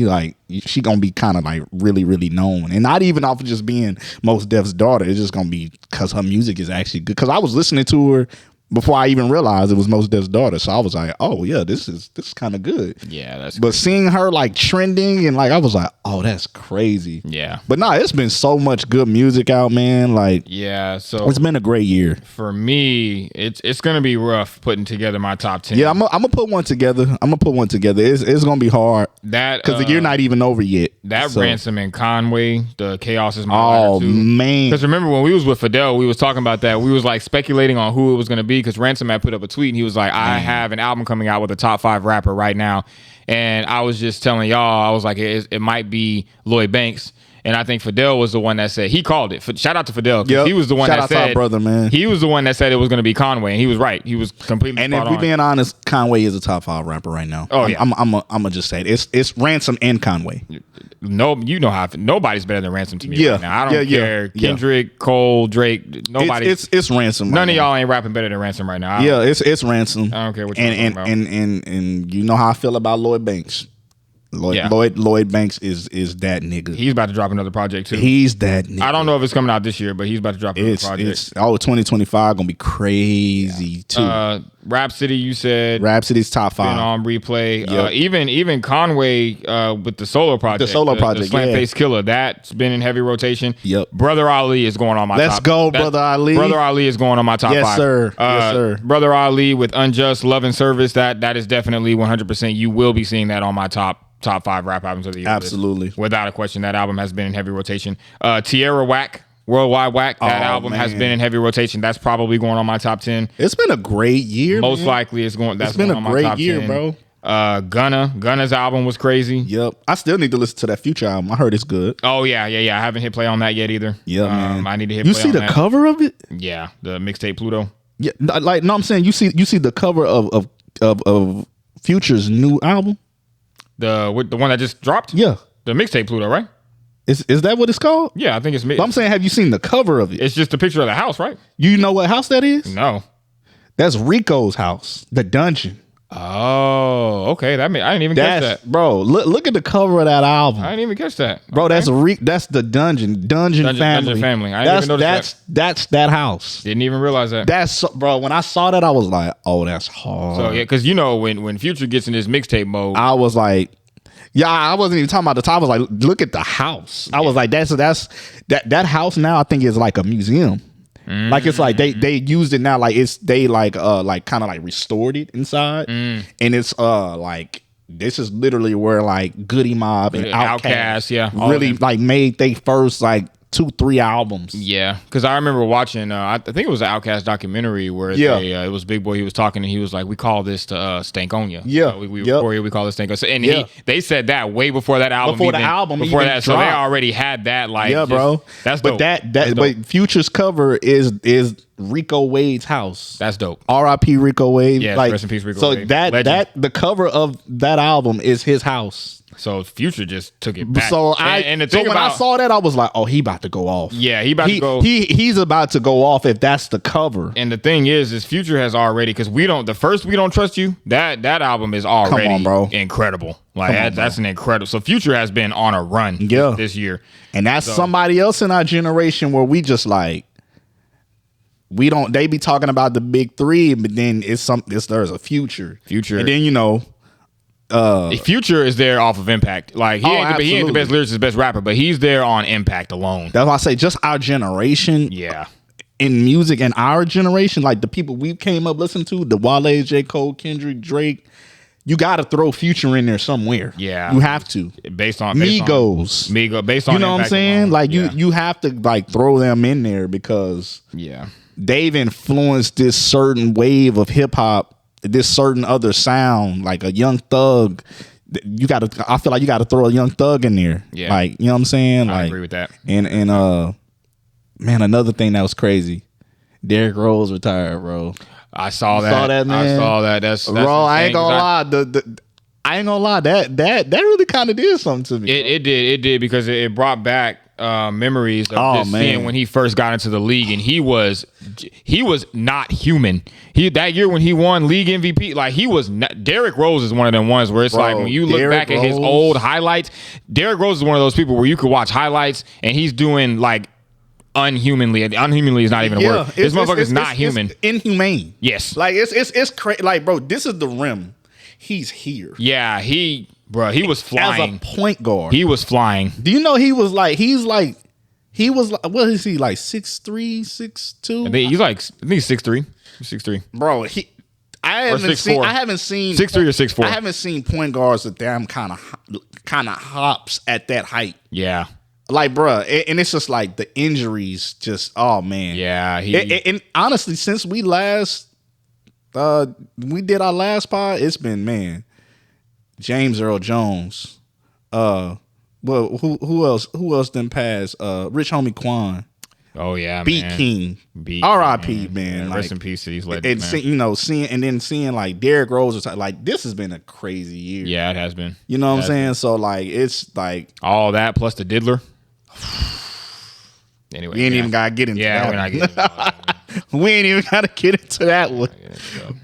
she gonna be kind of like really, really known, and not even off of just being Mos Def's daughter. It's just gonna be because her music is actually good. Because I was listening to her before I even realized it was Mos Def's daughter, so I was like, oh yeah, this is kind of good. Yeah, that's But seeing her like trending and like I was like, oh, that's crazy. yeah. But nah, it's been so much good music out, man. Like, Yeah, so it's been a great year. for me, it's gonna be rough putting together my top 10. Yeah, I'm gonna put one together. It's gonna be hard that because the year not even over yet. that So- Ransom and Conway, the Chaos is my Oh lighter too. man, Because remember when we was with Fidel, we was talking about that. We was like speculating on who it was going to be because Ransom had put up a tweet and he was like, I have an album coming out with a top 5 rapper right now. And I was just telling y'all, I was like, it might be Lloyd Banks. And I think Fidel was the one that said, he called it. Shout out to Fidel. 'Cause Yep. he was the one Shout that out to our said, brother, man. He was the one that said it was going to be Conway. And he was right. He was completely and spot if we on. being honest, Conway is a top 5 rapper right now. Oh, yeah. I'm gonna just say it. It's Ransom and Conway. No, you know how nobody's better than Ransom to me Yeah. right now. I don't Yeah, care. yeah. Kendrick, Cole, Drake, nobody. It's Ransom. None right of now. y'all ain't rapping better than Ransom right now. Yeah, it's Ransom. I don't care what you're and talking about. and you know how I feel about Lloyd Banks. Yeah. Lloyd Banks is that nigga. He's about to drop another project too. He's that nigga. I don't know if it's coming out this year, but he's about to drop another project. It's 2025 gonna be crazy too. Rhapsody, you said Rhapsody's top 5. been on replay. Yep. even Conway with the solo project, The solo project, Slam yeah. Face Killer, that's been in heavy rotation. Yep. Brother Ali is going on my Let's top. go, Brother Ali. Brother Ali is going on my top Yes, 5. sir. Yes, sir. Brother Ali with Unjust, Love and Service. That is definitely 100%. You will be seeing that on my top 5 rap albums of the year. Absolutely. Without a question, that album has been in heavy rotation. Tierra Whack, Worldwide Whack, that Oh, album has man. been in heavy rotation. That's probably going on my top 10. It's been a great year. Most man. likely it's going. That's It's been going a on my great top year, 10. bro. Gunna's album was crazy. Yep. I still need to listen to that Future album. I heard it's good. Oh yeah. I haven't hit play on that yet either. Yeah, man. I need to hit. You play see on the that. cover of it? Yeah, the mixtape Pluto. Yeah, like no, I'm saying you see the cover of Future's new album. The one that just dropped. Yeah, The mixtape Pluto, right? is that what it's called? Yeah, I think it's. But I'm saying, have you seen the cover of it? It's just a picture of the house, right? You know what house that is? No. That's Rico's house, the dungeon. Oh, okay. I didn't even catch That's that. bro. Look at the cover of that album, I didn't even catch that, bro. Okay. That's the dungeon family. Dungeon Family. I didn't even notice that's that house. Didn't even realize that. Bro. When I saw that, I was like, oh, that's hard. So yeah, because you know when Future gets in this mixtape mode, I was like, yeah, I wasn't even talking about the top. I was like, look at the house. I was like, that's that house now. I think is like a museum. Like it's like they used it now. Like they kind of like restored it inside, and it's like this is literally where like Goody Mob and Outkast, yeah, all really of them. like made they first like 2-3 albums. yeah, because I remember watching. I think it was an Outkast documentary where it was Big Boy. He was talking and he was like, "We call this the Stankonia." Yeah. We call this Stankonia. And Yeah. they said that way before that album. Before the album Before even that, so they dropped. already had that. Like, Yeah, bro. That's but dope. but Future's cover is Rico Wade's house. That's dope. R.I.P. Rico Wade. Yes, like, rest in peace, Rico so Wade. that Legend. the cover of that album is his house. So Future just took it back. So and the thing when about, I saw that, I was like, oh, he about to go off. Yeah, he about to go. He's about to go off if that's the cover. And the thing is Future has already, because we don't trust you. That album is already on, bro. incredible. Like Come on, that's an incredible. So Future has been on a run Yeah. this year. And that's somebody else in our generation where we just like, we don't. They be talking about the big three, but then there's a Future, and then Future is there off of Impact. Like he ain't the absolutely. best lyricist, the best rapper, but he's there on Impact alone. That's why I say just our generation. Yeah. In music and our generation, like the people we came up listening to, the Wale, J. Cole, Kendrick, Drake, you got to throw Future in there somewhere. Yeah. You have to. Based on Migos. Based on You know what I'm Impact saying? alone. Like Yeah. you have to like throw them in there because Yeah. they've influenced this certain wave of hip hop, this certain other sound, like a Young Thug. I feel like you gotta throw a Young Thug in there. Yeah. Like, you know what I'm saying? I Like, agree with that. And man, another thing that was crazy. Derrick Rose retired, bro. I saw that. Saw that, man. I saw that. That's Bro, I ain't insane, 'cause gonna lie. I ain't gonna lie. That really kind of did something to me. It did because it brought back memories of just man. seeing when he first got into the league, and he was not human. That year when he won league MVP, like he was not, Derrick Rose is one of them ones where it's Bro, like when you look Derrick back at his Rose. old highlights, Derrick Rose is one of those people where you could watch highlights and he's doing like unhumanly. Unhumanly is not even a word. This motherfucker's not human. It's inhumane. Yes. Like it's crazy. Like, bro, this is the rim. He's here. Yeah, he was flying. As a point guard. He was flying. Do you know he was like what is he like 6'3", 6'2"? I think he's 6'3". 6'3". Bro, I haven't 6'4". seen 6'3" or 6'4". I haven't seen point guards that damn kind of hops at that height. Yeah. Like, bro, and it's just like the injuries just, oh man. Yeah, and honestly, since we did our last pod, it's been, man, James Earl Jones. Well, who else done passed? Rich Homie Quan. Oh yeah, Beat man. King. Beat R.I.P. man. Yeah, rest in peace to these legends, man. Seeing like Derrick Rose, like this has been a crazy year. Yeah, it has been. You know what I'm saying? So like it's like all that plus the diddler. Anyway, we ain't even gotta get into that. We're not getting into that. We ain't even gotta get into that one.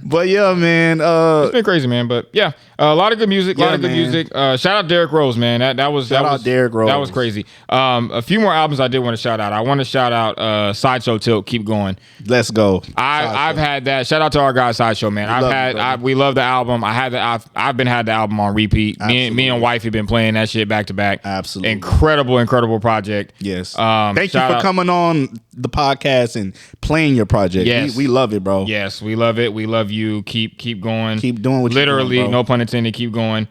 But yeah, man. It's been crazy, man. But yeah, a lot of good music. Yeah, man. Shout out Derrick Rose, man. That was Derrick Rose. That was crazy. A few more albums I did want to shout out. I want to shout out Sideshow Tilt. Keep going. Let's go. I've had that. Shout out to our guy Sideshow, man. We love the album. I've been had the album on repeat. Me and wife have been playing that shit back to back. Absolutely. Incredible project. Yes. Thank you for coming on the podcast and playing your project. Yes. We love it, bro. Yes, we love it. We love you. Keep going. Keep doing what literally, you're doing, bro. no pun intended. Keep going.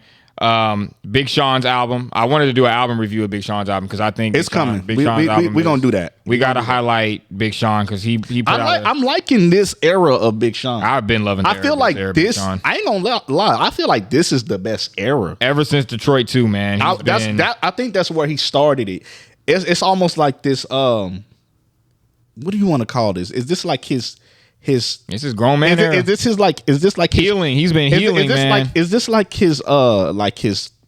Big Sean's album. I wanted to do an album review of Big Sean's album because I think it's coming. Big Sean's album. We're gonna do that. We got to highlight Big Sean because he put out. I'm liking this era of Big Sean. I've been loving. I feel like this. I ain't gonna lie. I feel like this is the best era ever since Detroit 2, man. I think that's where he started it. It's almost like this. What do you want to call this? Is this like his? This is grown man era. Is this like healing? He's been healing, man. Is this like his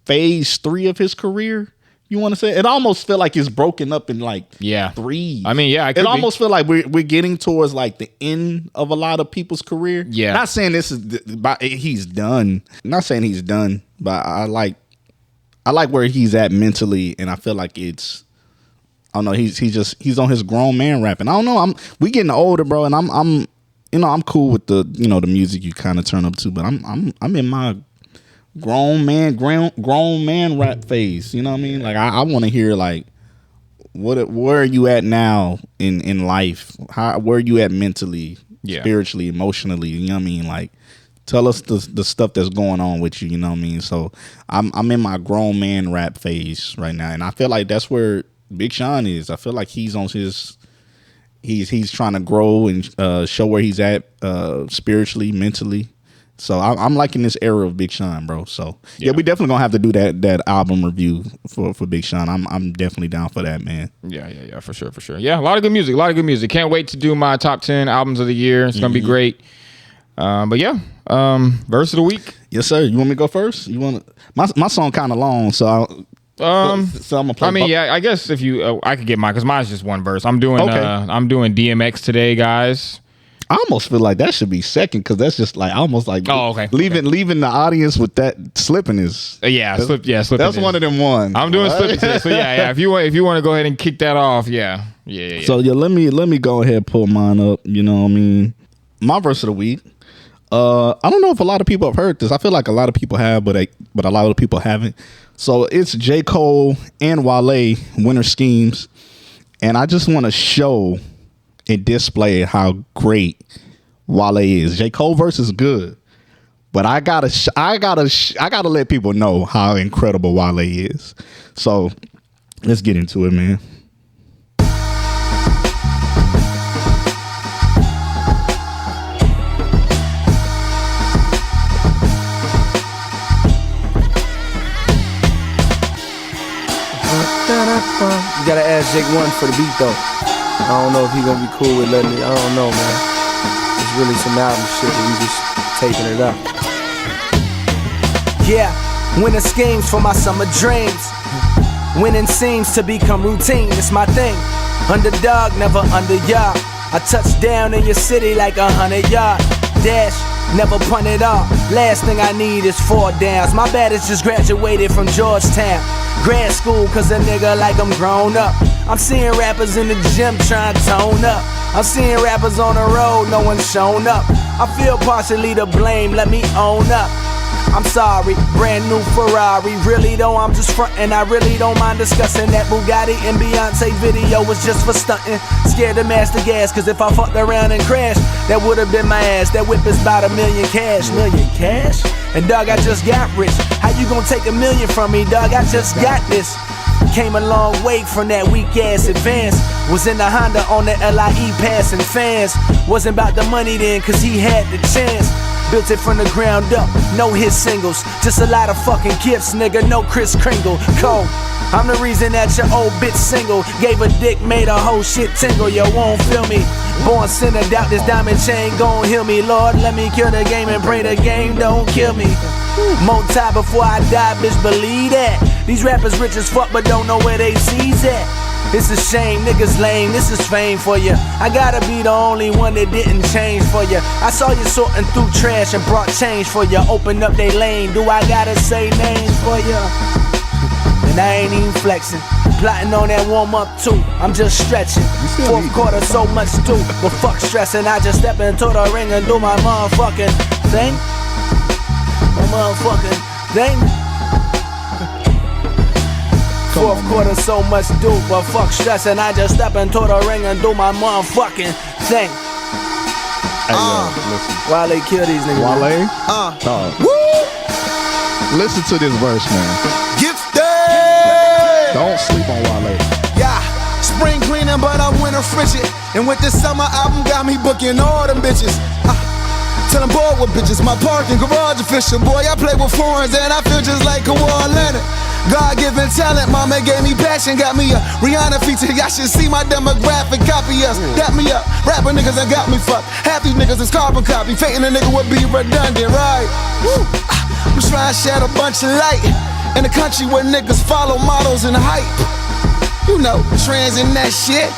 phase 3 of his career? You want to say it almost feel like it's broken up in like 3. I mean, yeah, it almost feel like we're getting towards like the end of a lot of people's career. Yeah, not saying this is he's done. Not saying he's done, but I like where he's at mentally, and I feel like it's. I don't know. He's on his grown man rapping. I don't know. We getting older, bro, and I'm cool with the the music you kind of turn up to, but I'm in my grown man rap phase. You know what I mean? Like I want to hear like where are you at now in life? Where are you at mentally, spiritually, emotionally? You know what I mean? Like tell us the stuff that's going on with you. You know what I mean? So I'm in my grown man rap phase right now, and I feel like that's where Big Sean is. I feel like he's on his. He's trying to grow and show where he's at spiritually, mentally. So I'm liking this era of Big Sean, bro. So yeah, we definitely gonna have to do that album review for Big Sean. I'm definitely down for that, man. Yeah, for sure. Yeah, a lot of good music. Can't wait to do my top 10 albums of the year. It's gonna be great. But yeah, verse of the week. Yes, sir. You want me to go first? You want my song kind of long, so so I'm gonna play. I mean, I guess if you, I could get mine because mine's just one verse. I'm doing DMX today, guys. I almost feel like that should be second because that's just like almost like leaving the audience with that Slippin is Slippin. That's one of them ones. I'm doing Slippin today, so yeah. If you want to go ahead and kick that off, yeah. So let me go ahead and pull mine up. You know what I mean? My verse of the week. I don't know if a lot of people have heard this. I feel like a lot of people have, but a lot of people haven't. So it's J. Cole and Wale, Winter Schemes, and I just want to show and display how great Wale is. J. Cole verse is good, but I gotta let people know how incredible Wale is. So let's get into it, man. You gotta ask Jake One for the beat though. I don't know if he gonna be cool with letting it. I don't know, man. It's really some album shit, but we just taking it up. Yeah, winning schemes for my summer dreams. Winning seems to become routine, it's my thing. Underdog, never under yard. I touch down in your city like 100-yard dash. Never punt it off. Last thing I need is 4 downs. My baddest just graduated from Georgetown. Grad school, cause a nigga like I'm grown up. I'm seeing rappers in the gym trying to tone up. I'm seeing rappers on the road, no one's shown up. I feel partially to blame, let me own up. I'm sorry, brand new Ferrari. Really though, I'm just frontin'. I really don't mind discussing that Bugatti and Beyonce video was just for stuntin'. Scared to master gas, cause if I fucked around and crashed, that would've been my ass. That whip is about $1 million cash. Million cash? And dog, I just got rich. How you gonna take $1 million from me, dog? I just got this. Came a long way from that weak ass advance. Was in the Honda on the LIE passing fans. Wasn't about the money then, cause he had the chance. Built it from the ground up, no hit singles. Just a lot of fucking gifts, nigga, no Kris Kringle. Cold. I'm the reason that your old bitch single. Gave a dick, made a whole shit tingle. Yo, won't feel me. Born sinner, doubt this diamond chain gon' heal me. Lord, let me cure the game and pray the game don't kill me. More time before I die, bitch, believe that. These rappers rich as fuck but don't know where they sees at. It's a shame, niggas lame, this is fame for ya. I gotta be the only one that didn't change for ya. I saw you sorting through trash and brought change for ya. Open up they lane, do I gotta say names for ya? And I ain't even flexing, plotting on that warm up too. I'm just stretching, 4th quarter so much too. But fuck stressing, I just step into the ring and do my motherfucking thing. My motherfucking thing. 4th quarter so much do, but fuck stressing. I just step into the ring and do my motherfucking thing. Hey, listen. Wale kill these niggas. Wale? Woo! Listen to this verse, man. Gifted! Don't sleep on Wale. Yeah, spring cleaning, but I'm winter frigid. And with this summer album, got me booking all them bitches. Till I'm bored with bitches, my parking garage official. Boy, I play with foreigns and I feel just like Kawhi Leonard. God-given talent, mama gave me passion, got me a Rihanna feature. Y'all should see my demographic, copy us, dap me up. Rapper niggas that got me fucked. Half these niggas is carbon copy. Faking a nigga would be redundant, right? Woo. I'm trying to shed a bunch of light in a country where niggas follow models and hype. You know, trends and that shit.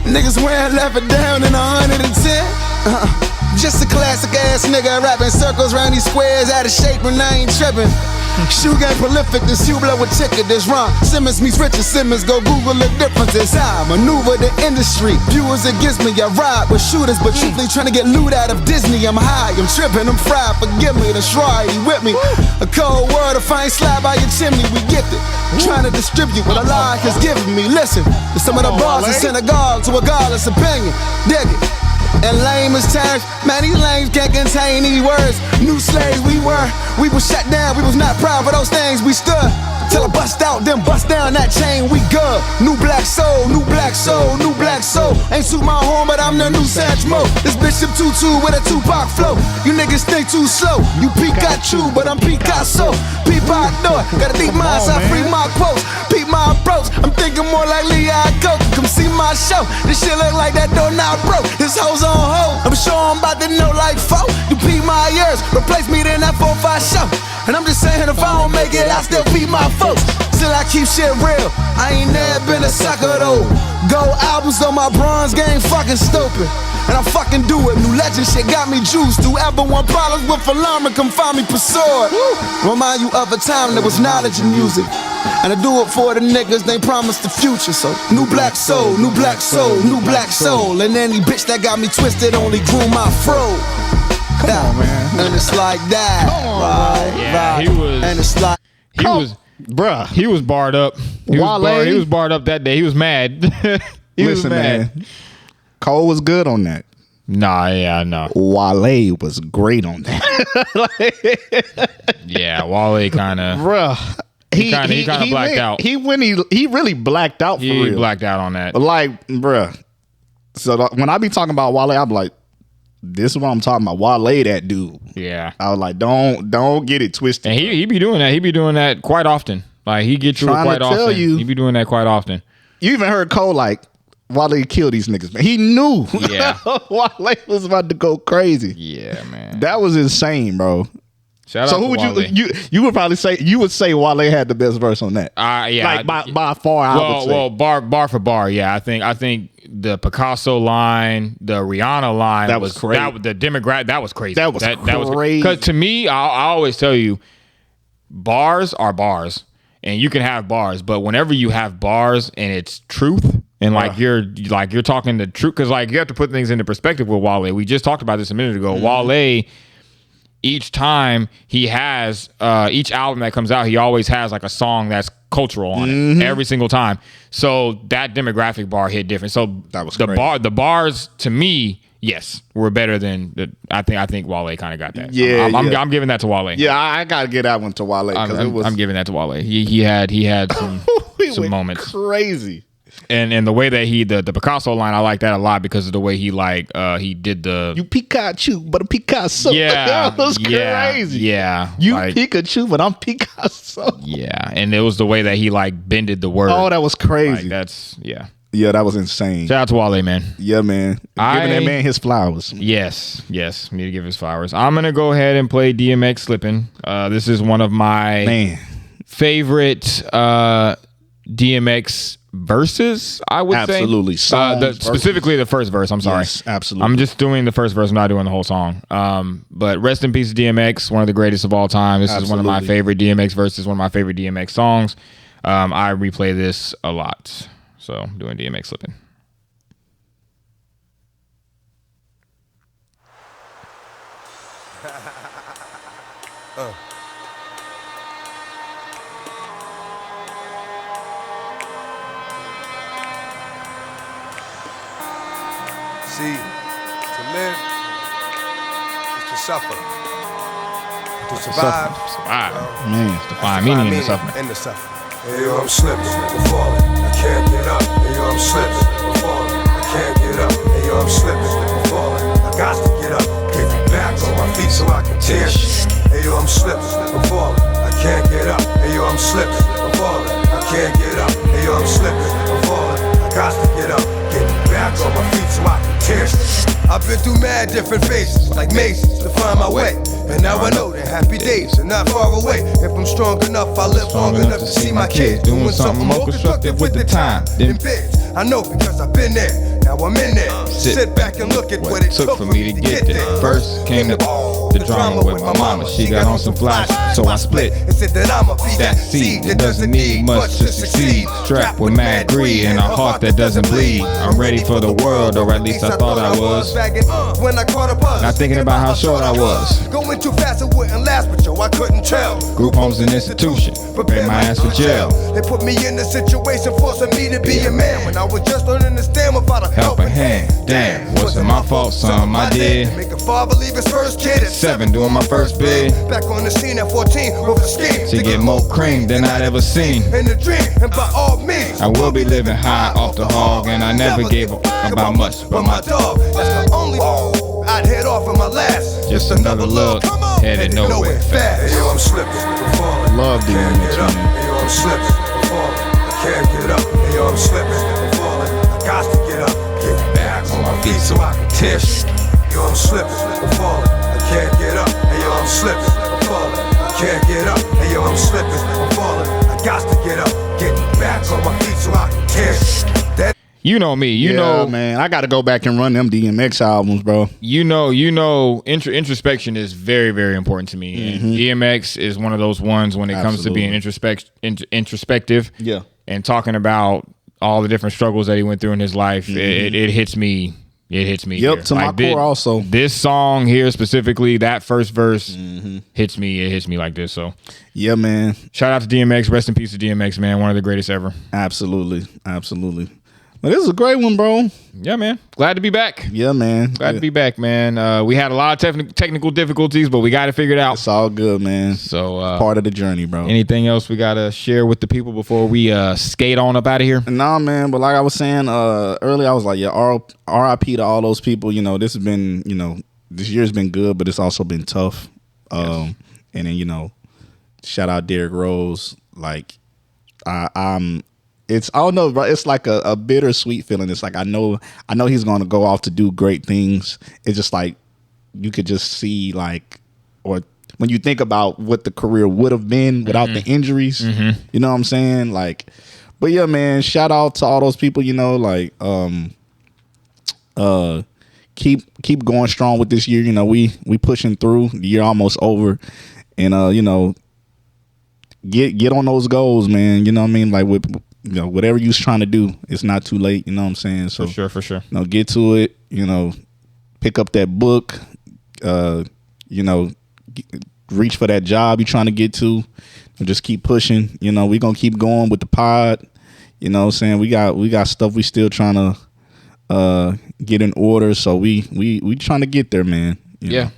Niggas wearing leather down in 110. Just a classic ass nigga rapping circles round these squares out of shape when I ain't tripping. Shoe game prolific, this you blow a ticket, this Ron Simmons meets Richard Simmons, go Google the differences. I maneuver the industry, viewers against me, I ride with shooters, but truthfully trying to get loot out of Disney. I'm high, I'm tripping, I'm fried, forgive me, the Shriety with me. A cold word, a fine slide by your chimney, we get it. Trying to distribute what Allah has given me. Listen to some of the bars in synagogue to a godless opinion. Dig it. And lame as terms, man, these lames can't contain these words. New slaves we were shut down, we was not proud for those things we stood. Till I bust out, then bust down that chain, we good. New black soul, new black soul, new black soul. Ain't suit my home, but I'm the new Satchmo. This Bishop Tutu with a Tupac flow. You niggas think too slow. You Pikachu, but I'm Picasso. Peep out door, got a deep mind, so I free my quotes. Peep my approach, I'm thinking more like Lee I Coke. Come see my show, this shit look like that door not broke. This hoe's on hold, I'm sure I'm about to know like foe. You peep my ears, replace me in that 4-5 show. And I'm just saying if I don't make it, I still beat my folks. Still I keep shit real, I ain't never been a sucker though. Gold albums on my bronze game, fucking stupid. And I fucking do it, new legend shit got me juiced. Whoever want problems with alarm, come find me, pursue it. Remind you of a time there was knowledge in music. And I do it for the niggas, they promised the future. So new black soul, new black soul, new black soul. And any bitch that got me twisted only grew my fro. Come on, man. And it's like that. Come on, right, Yeah, right. he was. And it's like Bruh. He was barred up. He was barred up that day. He was mad. Listen, man. Cole was good on that. Nah, yeah, no. Wale was great on that. Yeah, Wale kind of. Bruh. He kind of blacked out. He really blacked out for real. He blacked out on that. But like, bruh. So when I be talking about Wale, I be like, this is what I'm talking about. Wale, that dude. Yeah. I was like, don't get it twisted. And he be doing that. He be doing that quite often. Like he gets you Trying quite to tell often. you. He be doing that quite often. You even heard Cole like, Wale killed these niggas, man. He knew. Yeah. Wale was about to go crazy. Yeah, man. That was insane, bro. Shout So out who to would Wale. you would probably say Wale had the best verse on that? Yeah. Like by far, I would say. Well, bar for bar, yeah. I think the Picasso line, the Rihanna line, That was crazy. the demographic, that was crazy. That was crazy. Because to me, I always tell you, bars are bars, and you can have bars, but whenever you have bars and it's truth, and you're talking the truth, because like you have to put things into perspective with Wale. We just talked about this a minute ago. Wale. Each time he has each album that comes out, he always has like a song that's cultural on it every single time. So that demographic bar hit different. So that was the crazy. bars to me, yes, were better than I think Wale kind of got that. Yeah, I'm giving that to Wale. Yeah, I gotta get that one to Wale because it was. I'm giving that to Wale. He had some went moments. crazy. And the way that the Picasso line, I like that a lot because of the way he did the You Pikachu, but a Picasso. yeah that was crazy. Yeah, You like, Pikachu, but I'm Picasso. yeah, and it was the way that he like bended the word. Oh, that was crazy. Like, Yeah, that was insane. Shout out to Wale, man. Yeah, man. Giving that man his flowers. Yes, we need to give his flowers. I'm gonna go ahead and play DMX Slippin'. This is one of my favorite DMX verses, I would Absolutely. say. Songs, specifically the first verse. I'm sorry. Yes, absolutely. I'm just doing the first verse. I'm not doing the whole song. But rest in peace, DMX, one of the greatest of all time. This is one of my favorite DMX verses, one of my favorite DMX songs. I replay this a lot. So I'm doing DMX Slippin'. See, to live is to suffer. To survive, Man, it's the fine meaning in the suffering. in the suffering. Hey yo, I'm slipping, I'm falling, I can't get up. Hey yo, I'm slipping, I'm falling, I can't get up. Hey yo, I'm slipping, I'm falling, I got to get up. Get back on my feet so I can tear shit. Hey yo, I'm slipping, I'm falling, I can't get up. Hey yo, I'm slipping, I'm falling, I can't get up. Hey yo, I'm slipping, I'm falling, I got to get up. Get back on my feet so I can tear shit. I've been through mad different phases, like mazes, to find my way. And now I know that happy days are not far away. If I'm strong enough, I live long enough to see my kids doing something more constructive with the time than bids. I know because I've been there. Now I'm in there. Sit back and look at what it took for me to get there. First came the drama with my mama. She got on some flies, so I split. And said that I'ma be That seed that doesn't need much to succeed. Strapped with mad greed and a heart that doesn't bleed. I'm ready for the world, or at least I thought I was. When I caught a buzz, Not thinking about how short I was. Going too fast, it wouldn't last, but yo, I couldn't tell. Group home's an institution. Prepare my ass for jail. They put me in a situation forcing me to be a man when I was just learning to stand without a Helping hand. Damn, wasn't my fault, something I did. Make a father leave his first kid at 7 doing my first bid. Back on the scene at 14 with a scheme To get more cream than I'd ever seen. in a dream, and by all means I will be living high off the hog, and I never gave a fuck about much but my dog. That's the only I'd head off in my last. Just another look, headed nowhere fast. Hey yo, I'm slipping, I'm falling. Love I can't DMX, get up. man. Hey yo, I'm slipping, I'm falling. I can't get up. Hey yo, I'm slipping, I'm falling. I got to get up, get back on my feet so I can tear shit. Yo, I'm slipping, I'm falling. I can't get up. Hey yo, I'm slipping, I'm falling. I can't get up. Hey yo, I'm slipping, I'm falling. I got to get up, get back on my feet so I can tear shit. You know me, you know, man. I got to go back and run them DMX albums, bro. you know, introspection is very, very important to me. And DMX is one of those ones when it comes to being introspective. Yeah. And talking about all the different struggles that he went through in his life, it hits me. It hits me. Yep, here. to my core also. This song here specifically, that first verse hits me. It hits me like this. So Yeah, man. shout out to DMX. Rest in peace to DMX, man. One of the greatest ever. Absolutely. Absolutely. But this is a great one, bro. Yeah, man. Glad to be back. Yeah, man. Glad to be back, man. We had a lot of technical difficulties, but we got it figured out. It's all good, man. So Part of the journey, bro. anything else we got to share with the people before we skate on up out of here? Nah, man, but like I was saying earlier, I was like, yeah, RIP to all those people. You know, this has been, this year's been good, but it's also been tough. And then, shout out Derrick Rose. Like, I'm it's I don't know, bro. It's like a bittersweet feeling. It's like I know he's gonna go off to do great things. It's just like you could just see like, or when you think about what the career would have been without the injuries, you know what I'm saying? Like, but yeah, man, shout out to all those people, you know, like keep going strong with this year. You know, we pushing through, the year almost over, and you know, get on those goals, man. You know what I mean? Like with, you know, whatever you're trying to do, it's not too late. You know what I'm saying? So For sure. You know, get to it. You know, pick up that book. You know, reach for that job you're trying to get to. And just keep pushing. You know, we're gonna keep going with the pod. You know what I'm saying? We got stuff we still trying to get in order. So we trying to get there, man. You know?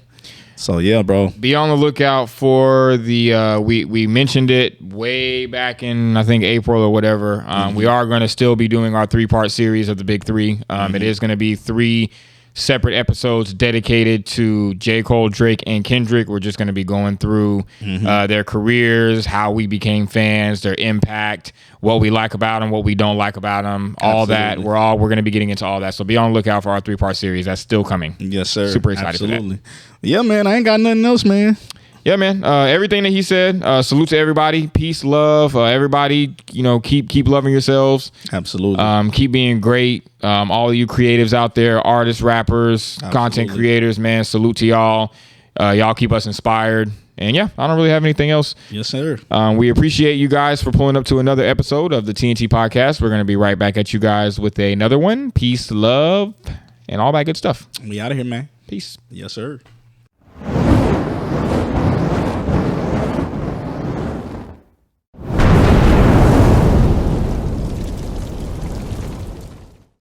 So yeah, bro. Be on the lookout for the we mentioned it way back in I think April or whatever. We are going to still be doing our 3-part series of the Big Three. It is going to be 3 separate episodes dedicated to J. Cole, Drake, and Kendrick. We're just going to be going through their careers, how we became fans, their impact, what we like about them, what we don't like about them, all that. We're going to be getting into all that. So be on the lookout for our 3-part series. That's still coming. Yes, sir. Super excited for that. Yeah, man. I ain't got nothing else, man. Yeah, man. Everything that he said. Salute to everybody. Peace, love. Everybody, you know, keep loving yourselves. Absolutely. Keep being great. All of you creatives out there, artists, rappers, content creators, man. Salute to y'all. Y'all keep us inspired. And yeah, I don't really have anything else. Yes, sir. We appreciate you guys for pulling up to another episode of the TNT Podcast. We're going to be right back at you guys with another one. Peace, love, and all that good stuff. We out of here, man. Peace. Yes, sir.